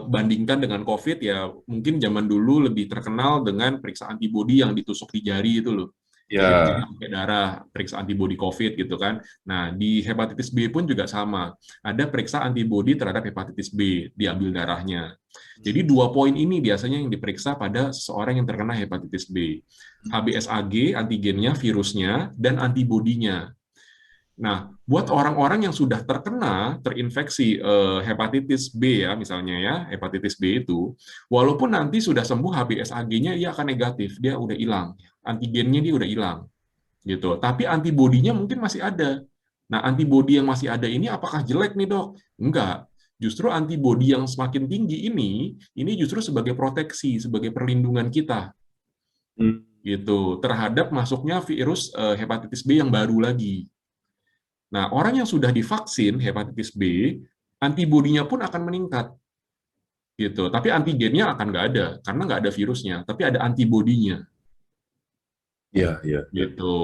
bandingkan dengan COVID, ya mungkin zaman dulu lebih terkenal dengan periksa antibody yang ditusuk di jari itu loh. Ya. Jadi pakai darah, periksa antibody COVID gitu kan. Nah, di hepatitis B pun juga sama. Ada periksa antibody terhadap hepatitis B, diambil darahnya. Jadi dua poin ini biasanya yang diperiksa pada seseorang yang terkena hepatitis B. HBsAg, antigennya, virusnya, dan antibodinya. Nah, buat orang-orang yang sudah terinfeksi hepatitis B ya, misalnya ya, hepatitis B itu, walaupun nanti sudah sembuh HBsAg-nya, dia akan negatif, dia udah hilang, antigennya dia udah hilang, gitu. Tapi antibodinya mungkin masih ada. Nah, antibodi yang masih ada ini apakah jelek nih dok? Enggak. Justru antibodi yang semakin tinggi ini justru sebagai proteksi, sebagai perlindungan kita, gitu, terhadap masuknya virus hepatitis B yang baru lagi. Nah, orang yang sudah divaksin hepatitis B, antibodinya pun akan meningkat. Gitu. Tapi antigennya akan nggak ada, karena nggak ada virusnya, tapi ada antibodinya. Iya, iya. Gitu.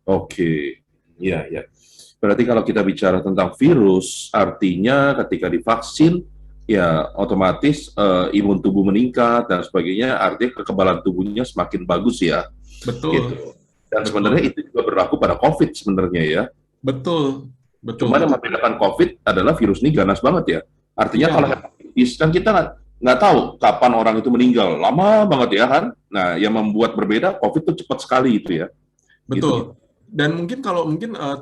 Oke, iya, iya. Berarti kalau kita bicara tentang virus, artinya ketika divaksin, ya otomatis imun tubuh meningkat dan sebagainya, artinya kekebalan tubuhnya semakin bagus ya. Betul. Gitu. Dan sebenarnya itu juga berlaku pada COVID sebenarnya ya. Betul. Betul. Cuma yang membedakan COVID adalah virus ini ganas banget ya. Artinya Ya. kalau hepatitis kan kita nggak tahu kapan orang itu meninggal, lama banget ya kan. Nah, yang membuat berbeda COVID itu cepat sekali itu ya. Betul. Gitu. Dan mungkin kalau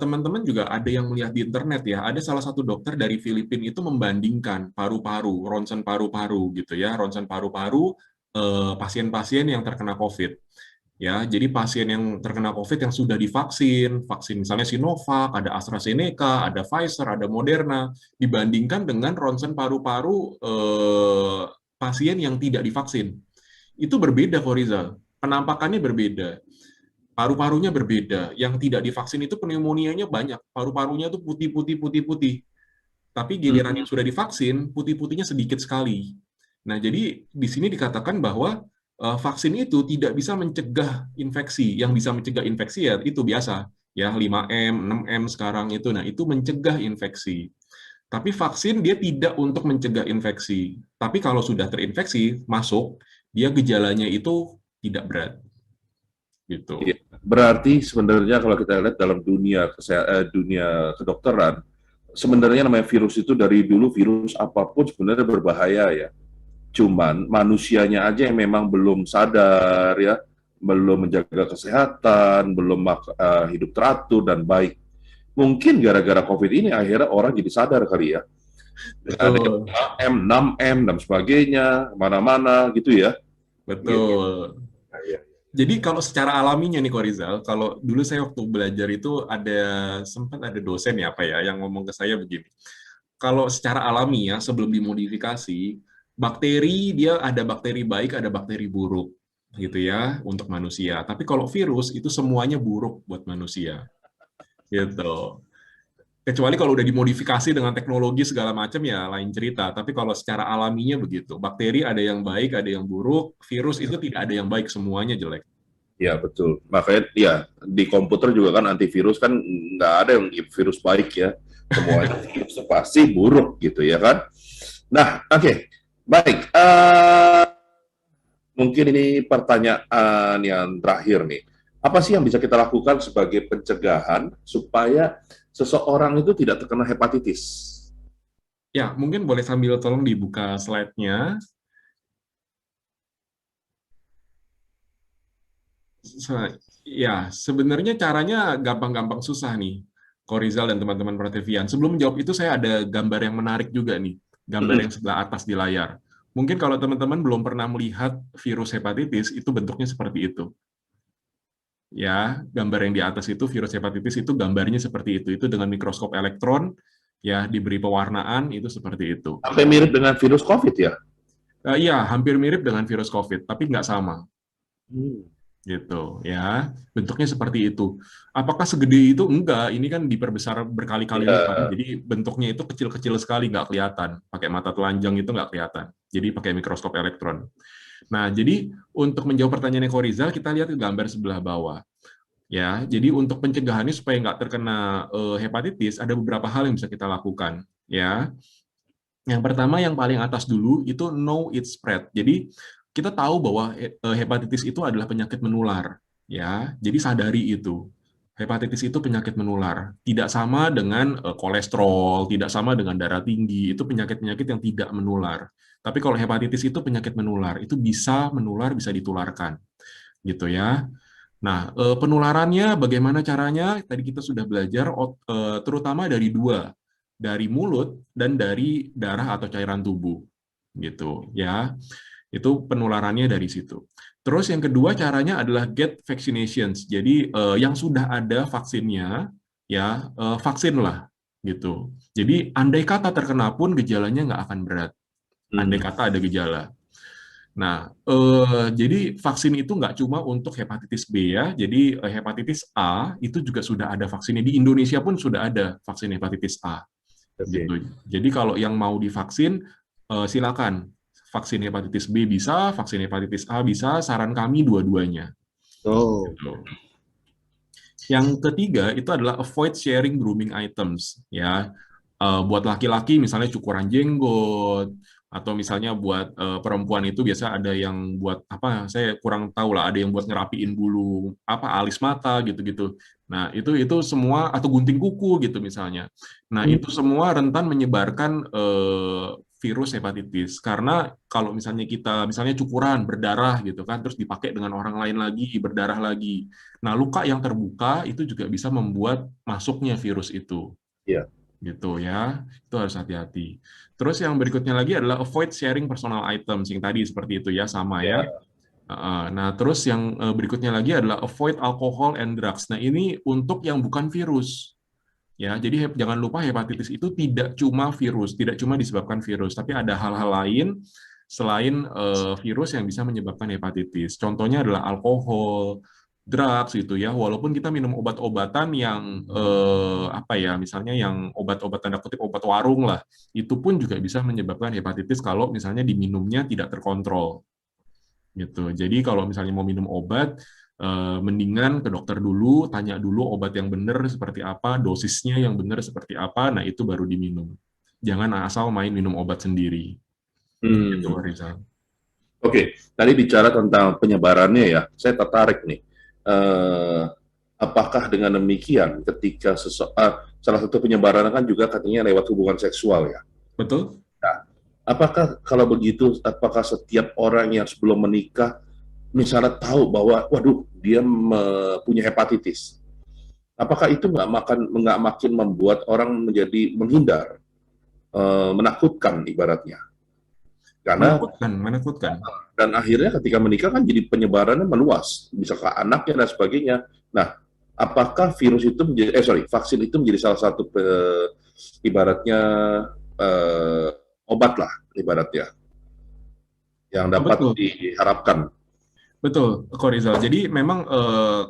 teman-teman juga ada yang melihat di internet ya, ada salah satu dokter dari Filipina itu membandingkan paru-paru, ronsen paru-paru gitu ya, ronsen paru-paru pasien-pasien yang terkena COVID. Ya, jadi pasien yang terkena COVID yang sudah divaksin, vaksin misalnya Sinovac, ada AstraZeneca, ada Pfizer, ada Moderna, dibandingkan dengan ronsen paru-paru pasien yang tidak divaksin. Itu berbeda, Korizal. Penampakannya berbeda. Paru-parunya berbeda. Yang tidak divaksin itu pneumonia-nya banyak. Paru-parunya tuh putih-putih. Tapi giliran yang sudah divaksin, putih-putihnya sedikit sekali. Nah, jadi di sini dikatakan bahwa vaksin itu tidak bisa mencegah infeksi. Yang bisa mencegah infeksi ya itu biasa, ya 5M, 6M sekarang itu. Nah, itu mencegah infeksi. Tapi vaksin dia tidak untuk mencegah infeksi. Tapi kalau sudah terinfeksi, masuk, dia gejalanya itu tidak berat. Gitu. Ya, berarti sebenarnya kalau kita lihat dalam dunia kedokteran, sebenarnya namanya virus itu dari dulu virus apapun sebenarnya berbahaya ya. Cuman manusianya aja yang memang belum sadar ya, belum menjaga kesehatan, belum hidup teratur dan baik. Mungkin gara-gara COVID ini akhirnya orang jadi sadar kali ya. Ada 5M, 6M dan sebagainya, mana-mana gitu ya. Betul. Gitu. Jadi kalau secara alaminya nih Korizal, kalau dulu saya waktu belajar itu sempat ada dosen ya yang ngomong ke saya begini. Kalau secara alami ya sebelum dimodifikasi, bakteri dia ada bakteri baik, ada bakteri buruk. gitu ya untuk manusia. Tapi kalau virus itu semuanya buruk buat manusia, gitu. Kecuali kalau udah dimodifikasi dengan teknologi segala macam ya lain cerita. Tapi kalau secara alaminya begitu. Bakteri ada yang baik, ada yang buruk. Virus itu tidak ada yang baik, semuanya jelek. Ya betul. Makanya ya di komputer juga kan antivirus kan nggak ada yang virus baik ya. Semuanya virus pasti buruk gitu ya kan. Nah, oke. Baik. Mungkin ini pertanyaan yang terakhir nih. Apa sih yang bisa kita lakukan sebagai pencegahan supaya seseorang itu tidak terkena hepatitis? Ya, mungkin boleh sambil tolong dibuka slide-nya. Ya, sebenarnya caranya gampang-gampang susah nih, Korizal dan teman-teman Prativian. Sebelum menjawab itu, saya ada gambar yang menarik juga nih, gambar yang sebelah atas di layar. Mungkin kalau teman-teman belum pernah melihat virus hepatitis, itu bentuknya seperti itu. Ya, gambar yang di atas itu virus hepatitis itu gambarnya seperti itu dengan mikroskop elektron, ya diberi pewarnaan itu seperti itu. Sampai mirip dengan virus COVID ya? Iya, hampir mirip dengan virus COVID, tapi nggak sama. Gitu ya, bentuknya seperti itu. Apakah segede itu? Enggak, ini kan diperbesar berkali-kali lipat. Jadi bentuknya itu kecil-kecil sekali, nggak kelihatan. Pakai mata telanjang itu nggak kelihatan. Jadi pakai mikroskop elektron. Nah, jadi untuk menjawab pertanyaan Eko Rizal, kita lihat ke gambar sebelah bawah. Ya, jadi untuk pencegahannya supaya nggak terkena hepatitis, ada beberapa hal yang bisa kita lakukan. Ya, yang pertama yang paling atas dulu itu know its spread. Jadi kita tahu bahwa hepatitis itu adalah penyakit menular. Ya, jadi sadari itu. Hepatitis itu penyakit menular. Tidak sama dengan kolesterol, tidak sama dengan darah tinggi. Itu penyakit-penyakit yang tidak menular. Tapi kalau hepatitis itu penyakit menular, itu bisa menular, bisa ditularkan. Gitu ya. Nah, penularannya bagaimana caranya? Tadi kita sudah belajar, terutama dari dua, dari mulut dan dari darah atau cairan tubuh. Gitu ya. Itu penularannya dari situ. Terus yang kedua caranya adalah get vaccinations. Jadi yang sudah ada vaksinnya, ya vaksinlah gitu. Jadi andai kata terkena pun gejalanya nggak akan berat. Andai kata ada gejala. Nah, jadi vaksin itu nggak cuma untuk hepatitis B ya. Jadi hepatitis A itu juga sudah ada vaksinnya. Di Indonesia pun sudah ada vaksin hepatitis A. Gitu. Jadi kalau yang mau divaksin, silakan. Vaksin hepatitis B bisa, vaksin hepatitis A bisa, saran kami dua-duanya. Gitu. Yang ketiga itu adalah avoid sharing grooming items. Ya, buat laki-laki misalnya cukuran jenggot, atau misalnya buat perempuan itu biasa ada yang buat apa? Saya kurang tahu lah. Ada yang buat ngerapiin bulu apa alis mata gitu-gitu. Nah itu semua atau gunting kuku gitu misalnya. Nah itu semua rentan menyebarkan virus hepatitis karena kalau misalnya kita misalnya cukuran berdarah gitu kan terus dipakai dengan orang lain lagi berdarah lagi. Nah luka yang terbuka itu juga bisa membuat masuknya virus itu. Iya. Gitu ya, itu harus hati-hati. Terus yang berikutnya lagi adalah avoid sharing personal items yang tadi seperti itu ya sama ya. Nah terus yang berikutnya lagi adalah avoid alcohol and drugs. Nah ini untuk yang bukan virus. Ya, jadi jangan lupa hepatitis itu tidak cuma virus, tidak cuma disebabkan virus, tapi ada hal-hal lain selain virus yang bisa menyebabkan hepatitis. Contohnya adalah alkohol, drugs gitu ya. Walaupun kita minum obat-obatan yang apa ya, misalnya yang obat-obat tanda kutip obat warung lah, itu pun juga bisa menyebabkan hepatitis kalau misalnya diminumnya tidak terkontrol. Gitu. Jadi kalau misalnya mau minum obat mendingan ke dokter dulu, tanya dulu obat yang benar seperti apa, dosisnya yang benar seperti apa, nah itu baru diminum. Jangan asal main minum obat sendiri. Itu Rizal. Oke, tadi bicara tentang penyebarannya ya, saya tertarik nih. Apakah dengan demikian ketika salah satu penyebaran kan juga katanya lewat hubungan seksual ya? Betul. Nah, apakah kalau begitu, apakah setiap orang yang sebelum menikah misalnya tahu bahwa, waduh, dia punya hepatitis, apakah itu nggak makin membuat orang menjadi menghindar, menakutkan ibaratnya? Karena menakutkan. Dan akhirnya ketika menikah kan jadi penyebarannya meluas, bisa ke anaknya dan sebagainya. Nah, apakah virus itu vaksin itu menjadi salah satu ibaratnya obat lah ibaratnya yang dapat diharapkan. Betul, Korizal. Jadi memang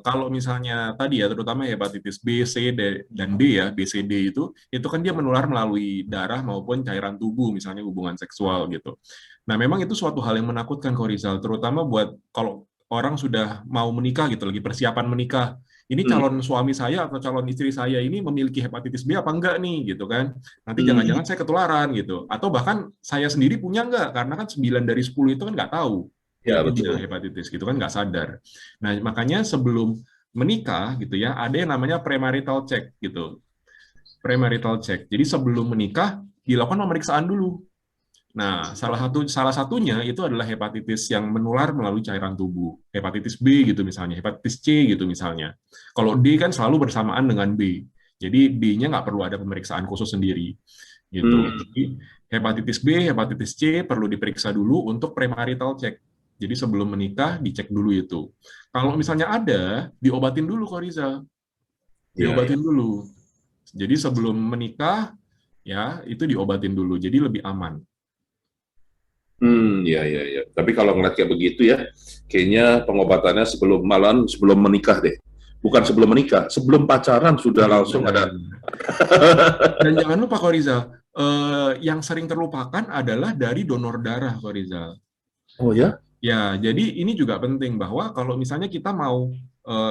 kalau misalnya tadi ya, terutama hepatitis B, C, dan D ya, B, C, D itu kan dia menular melalui darah maupun cairan tubuh, misalnya hubungan seksual gitu. Nah, memang itu suatu hal yang menakutkan, Korizal, terutama buat kalau orang sudah mau menikah gitu, lagi persiapan menikah. Ini Hmm. calon suami saya atau calon istri saya ini memiliki hepatitis B apa enggak nih, gitu kan? Nanti Hmm. jangan-jangan saya ketularan gitu. Atau bahkan saya sendiri punya enggak? Karena kan 9 dari 10 itu kan nggak tahu dia Ya, punya betul. hepatitis gitu kan, nggak sadar. Nah, makanya sebelum menikah gitu ya, ada yang namanya premarital check gitu. Premarital check. Jadi sebelum menikah dilakukan pemeriksaan dulu. Nah, salah satunya itu adalah hepatitis yang menular melalui cairan tubuh. Hepatitis B gitu misalnya, hepatitis C gitu misalnya. Kalau D kan selalu bersamaan dengan B. Jadi D-nya nggak perlu ada pemeriksaan khusus sendiri gitu. Hmm. Jadi hepatitis B, hepatitis C perlu diperiksa dulu untuk premarital check. Jadi sebelum menikah dicek dulu itu. Kalau misalnya ada, diobatin dulu kok Rizal. Ya, ya. Diobatin dulu. Jadi sebelum menikah ya itu diobatin dulu. Jadi lebih aman. Ya, ya, ya. Tapi kalau ngeliat kayak begitu ya, kayaknya pengobatannya sebelum menikah deh. Bukan sebelum menikah, sebelum pacaran sudah langsung ada. Benar. Dan jangan lupa kok Rizal, yang sering terlupakan adalah dari donor darah kok Rizal. Oh ya? Ya, jadi ini juga penting bahwa kalau misalnya kita mau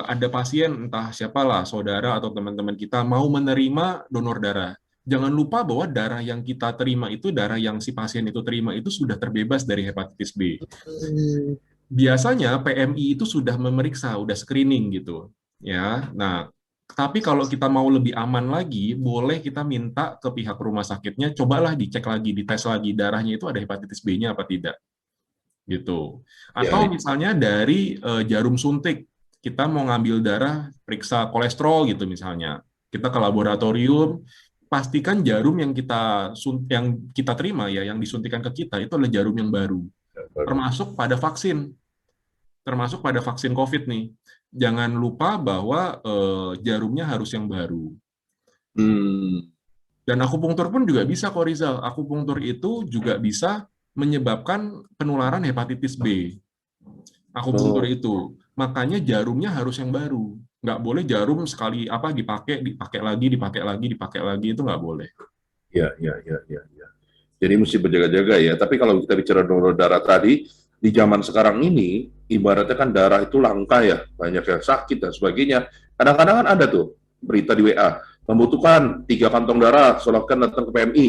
ada pasien entah siapalah saudara atau teman-teman kita mau menerima donor darah, jangan lupa bahwa darah yang kita terima itu darah yang si pasien itu terima itu sudah terbebas dari hepatitis B. Biasanya PMI itu sudah memeriksa, udah screening gitu, ya. Nah, tapi kalau kita mau lebih aman lagi, boleh kita minta ke pihak rumah sakitnya, cobalah dicek lagi, dites lagi darahnya itu ada hepatitis B-nya apa tidak gitu. Ya, Atau ya. misalnya dari jarum suntik, kita mau ngambil darah, periksa kolesterol gitu misalnya. Kita ke laboratorium, pastikan jarum yang kita terima ya, yang disuntikan ke kita itu adalah jarum yang baru. Baru. Termasuk pada vaksin COVID nih. Jangan lupa bahwa jarumnya harus yang baru. Hmm. Dan akupunktur pun juga bisa kok Rizal. Akupunktur itu juga bisa menyebabkan penularan hepatitis B. Akupunktur Oh, itu. Makanya jarumnya harus yang baru. Nggak boleh jarum sekali apa dipakai lagi itu nggak boleh. ya, ya, ya, ya, ya. Jadi mesti berjaga-jaga ya. Tapi kalau kita bicara donor darah tadi, di zaman sekarang ini, ibaratnya kan darah itu langka ya, banyak yang sakit dan sebagainya. Kadang-kadang kan ada tuh berita di WA, membutuhkan 3 kantong darah, silakan datang ke PMI.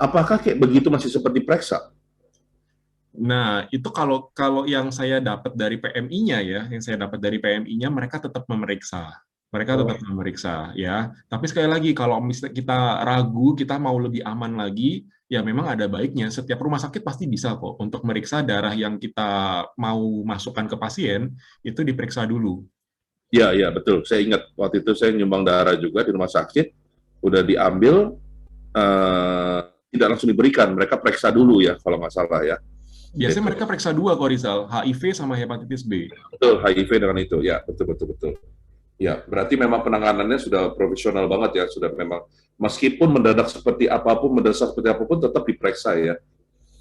Apakah kayak begitu masih seperti periksa? Nah, itu kalau kalau yang saya dapat dari PMI-nya ya, yang saya dapat dari PMI-nya mereka tetap memeriksa. Mereka Oh, tetap memeriksa ya. Tapi sekali lagi kalau misalnya kita ragu, kita mau lebih aman lagi, ya memang ada baiknya setiap rumah sakit pasti bisa kok untuk meriksa darah yang kita mau masukkan ke pasien itu diperiksa dulu. iya, iya, betul. Saya ingat waktu itu saya nyumbang darah juga di rumah sakit, udah diambil, eh, tidak langsung diberikan, mereka periksa dulu ya, kalau nggak salah ya. Biasanya Gitu. mereka periksa dua kok Rizal, HIV sama hepatitis B. Betul, HIV dengan itu, ya, betul, betul, betul. Ya, berarti memang penanganannya sudah profesional banget ya, sudah memang meskipun mendadak seperti apapun, mendesak seperti apapun, tetap diperiksa ya.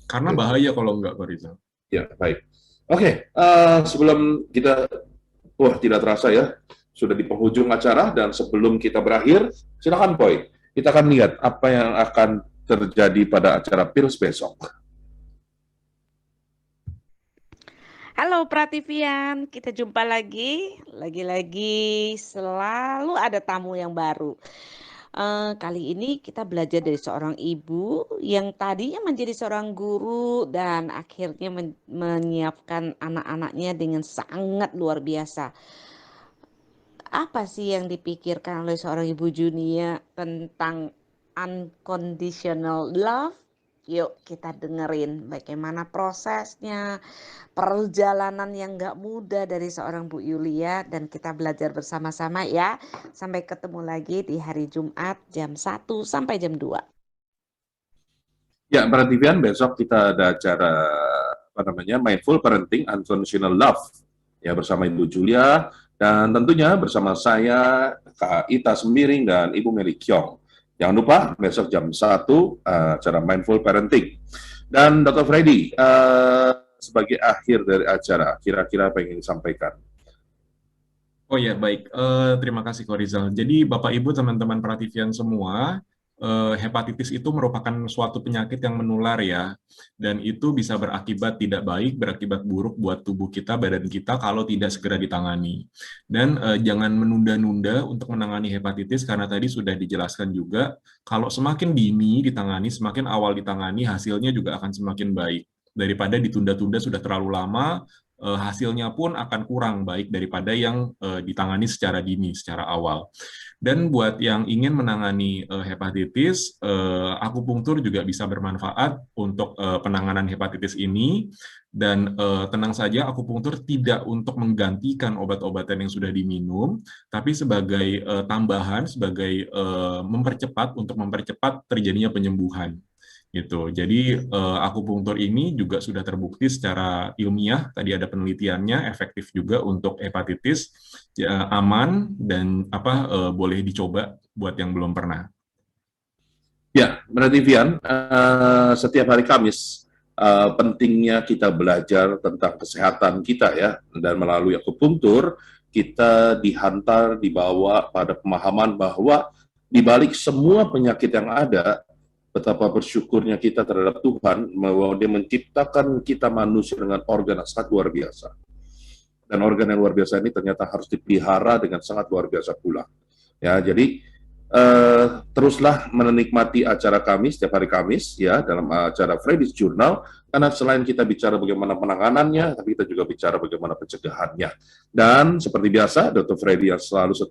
Karena Gitu. bahaya kalau enggak kok Rizal. Ya, baik. Oke, sebelum kita, wah tidak terasa ya, sudah di penghujung acara dan sebelum kita berakhir, silakan Boy, kita akan lihat apa yang akan terjadi pada acara Pils besok. Halo Prativian, kita jumpa lagi. Lagi-lagi selalu ada tamu yang baru. Kali ini kita belajar dari seorang ibu yang tadinya menjadi seorang guru dan akhirnya menyiapkan anak-anaknya dengan sangat luar biasa. Apa sih yang dipikirkan oleh seorang ibu Junia tentang unconditional love? Yuk kita dengerin bagaimana prosesnya, perjalanan yang gak mudah dari seorang Bu Yulia, dan kita belajar bersama-sama ya. Sampai ketemu lagi di hari Jumat jam 1 sampai jam 2. Ya, Mbak Vivian, besok kita ada acara Mindful Parenting Unconditional Love ya bersama Ibu Julia dan tentunya bersama saya Kak Ita Sembiring dan Ibu Meli Kyong. Jangan lupa besok jam 1 acara Mindful Parenting. Dan Dr. Freddy, sebagai akhir dari acara, kira-kira apa yang ingin disampaikan? Oh ya, baik. Terima kasih, Korizal. Jadi, Bapak, Ibu, teman-teman Prativian semua, hepatitis itu merupakan suatu penyakit yang menular ya, dan itu bisa berakibat tidak baik, berakibat buruk buat tubuh kita, badan kita, kalau tidak segera ditangani. Dan jangan menunda-nunda untuk menangani hepatitis, karena tadi sudah dijelaskan juga, kalau semakin dini ditangani, semakin awal ditangani, hasilnya juga akan semakin baik. Daripada ditunda-tunda sudah terlalu lama, hasilnya pun akan kurang baik daripada yang ditangani secara dini, secara awal. Dan buat yang ingin menangani hepatitis, akupunktur juga bisa bermanfaat untuk penanganan hepatitis ini. Dan tenang saja, akupunktur tidak untuk menggantikan obat-obatan yang sudah diminum, tapi sebagai tambahan, sebagai untuk mempercepat terjadinya penyembuhan. Gitu. Jadi akupunktur ini juga sudah terbukti secara ilmiah, tadi ada penelitiannya, efektif juga untuk hepatitis, aman, dan boleh dicoba buat yang belum pernah. Ya, berarti Vian, setiap hari Kamis pentingnya kita belajar tentang kesehatan kita ya, dan melalui akupunktur kita dibawa pada pemahaman bahwa di balik semua penyakit yang ada, betapa bersyukurnya kita terhadap Tuhan bahwa Dia menciptakan kita manusia dengan organ yang sangat luar biasa. Dan organ yang luar biasa ini ternyata harus dipelihara dengan sangat luar biasa pula. Ya, jadi teruslah menikmati acara kami setiap hari Kamis ya dalam acara Freddy's Journal, karena selain kita bicara bagaimana penanganannya, tapi kita juga bicara bagaimana pencegahannya. Dan seperti biasa, Dr. Freddy yang selalu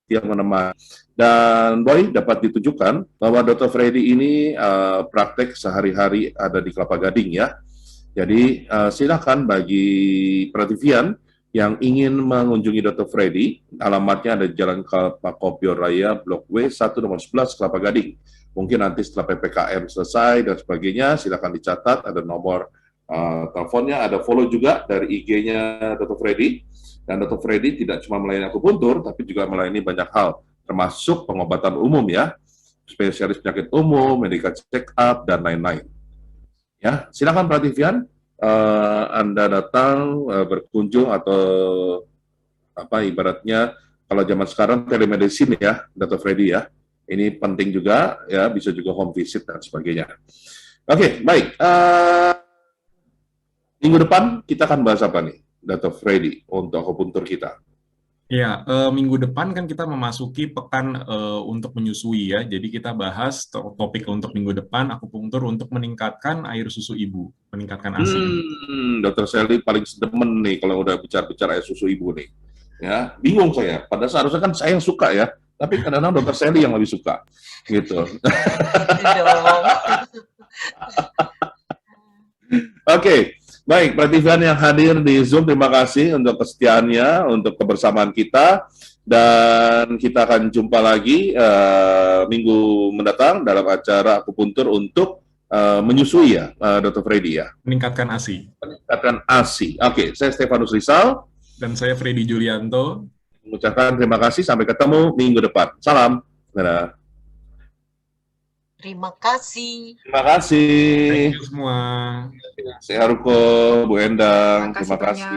yang menemani. Dan Boy, dapat ditujukan bahwa Dr. Freddy ini praktek sehari-hari ada di Kelapa Gading ya. Jadi silakan bagi Prativian yang ingin mengunjungi Dr. Freddy, alamatnya ada Jalan Kelapa Kopior Raya, Blok W 1 nomor 11 Kelapa Gading. Mungkin nanti setelah PPKM selesai dan sebagainya, silakan dicatat, ada nomor teleponnya, ada follow juga dari IG-nya Dr. Freddy. Dan Dr. Freddy tidak cuma melayani akupuntur, tapi juga melayani banyak hal, termasuk pengobatan umum ya, spesialis penyakit umum, medical check-up, dan lain-lain. Ya, silakan Prativian, Anda datang berkunjung atau ibaratnya kalau zaman sekarang telemedicine ya, Dr. Freddy ya. Ini penting juga ya, bisa juga home visit dan sebagainya. Oke, baik. Minggu depan kita akan bahas apa nih, Dr. Freddy, untuk akupunktur kita? Ya, minggu depan kan kita memasuki pekan untuk menyusui ya. Jadi kita bahas topik untuk minggu depan, akupunktur untuk meningkatkan air susu ibu, meningkatkan ASI. Dr. Sally paling sedemen nih kalau udah bicara air susu ibu nih. Ya, bingung saya. Pada seharusnya kan saya yang suka ya, tapi kadang-kadang Dr. Sally yang lebih suka, gitu. Oke. Baik, Prativian yang hadir di Zoom, terima kasih untuk kesetiaannya, untuk kebersamaan kita, dan kita akan jumpa lagi minggu mendatang dalam acara akupuntur untuk menyusui ya, Dr. Freddy ya. Meningkatkan ASI. Meningkatkan ASI. Oke, saya Stefanus Rizal. Dan saya Freddy Julianto. Mengucapkan terima kasih, sampai ketemu minggu depan. Salam. Dadah. Terima kasih. Terima kasih. Thank you semua. Saya Haruko, Bu Endang, terima kasih.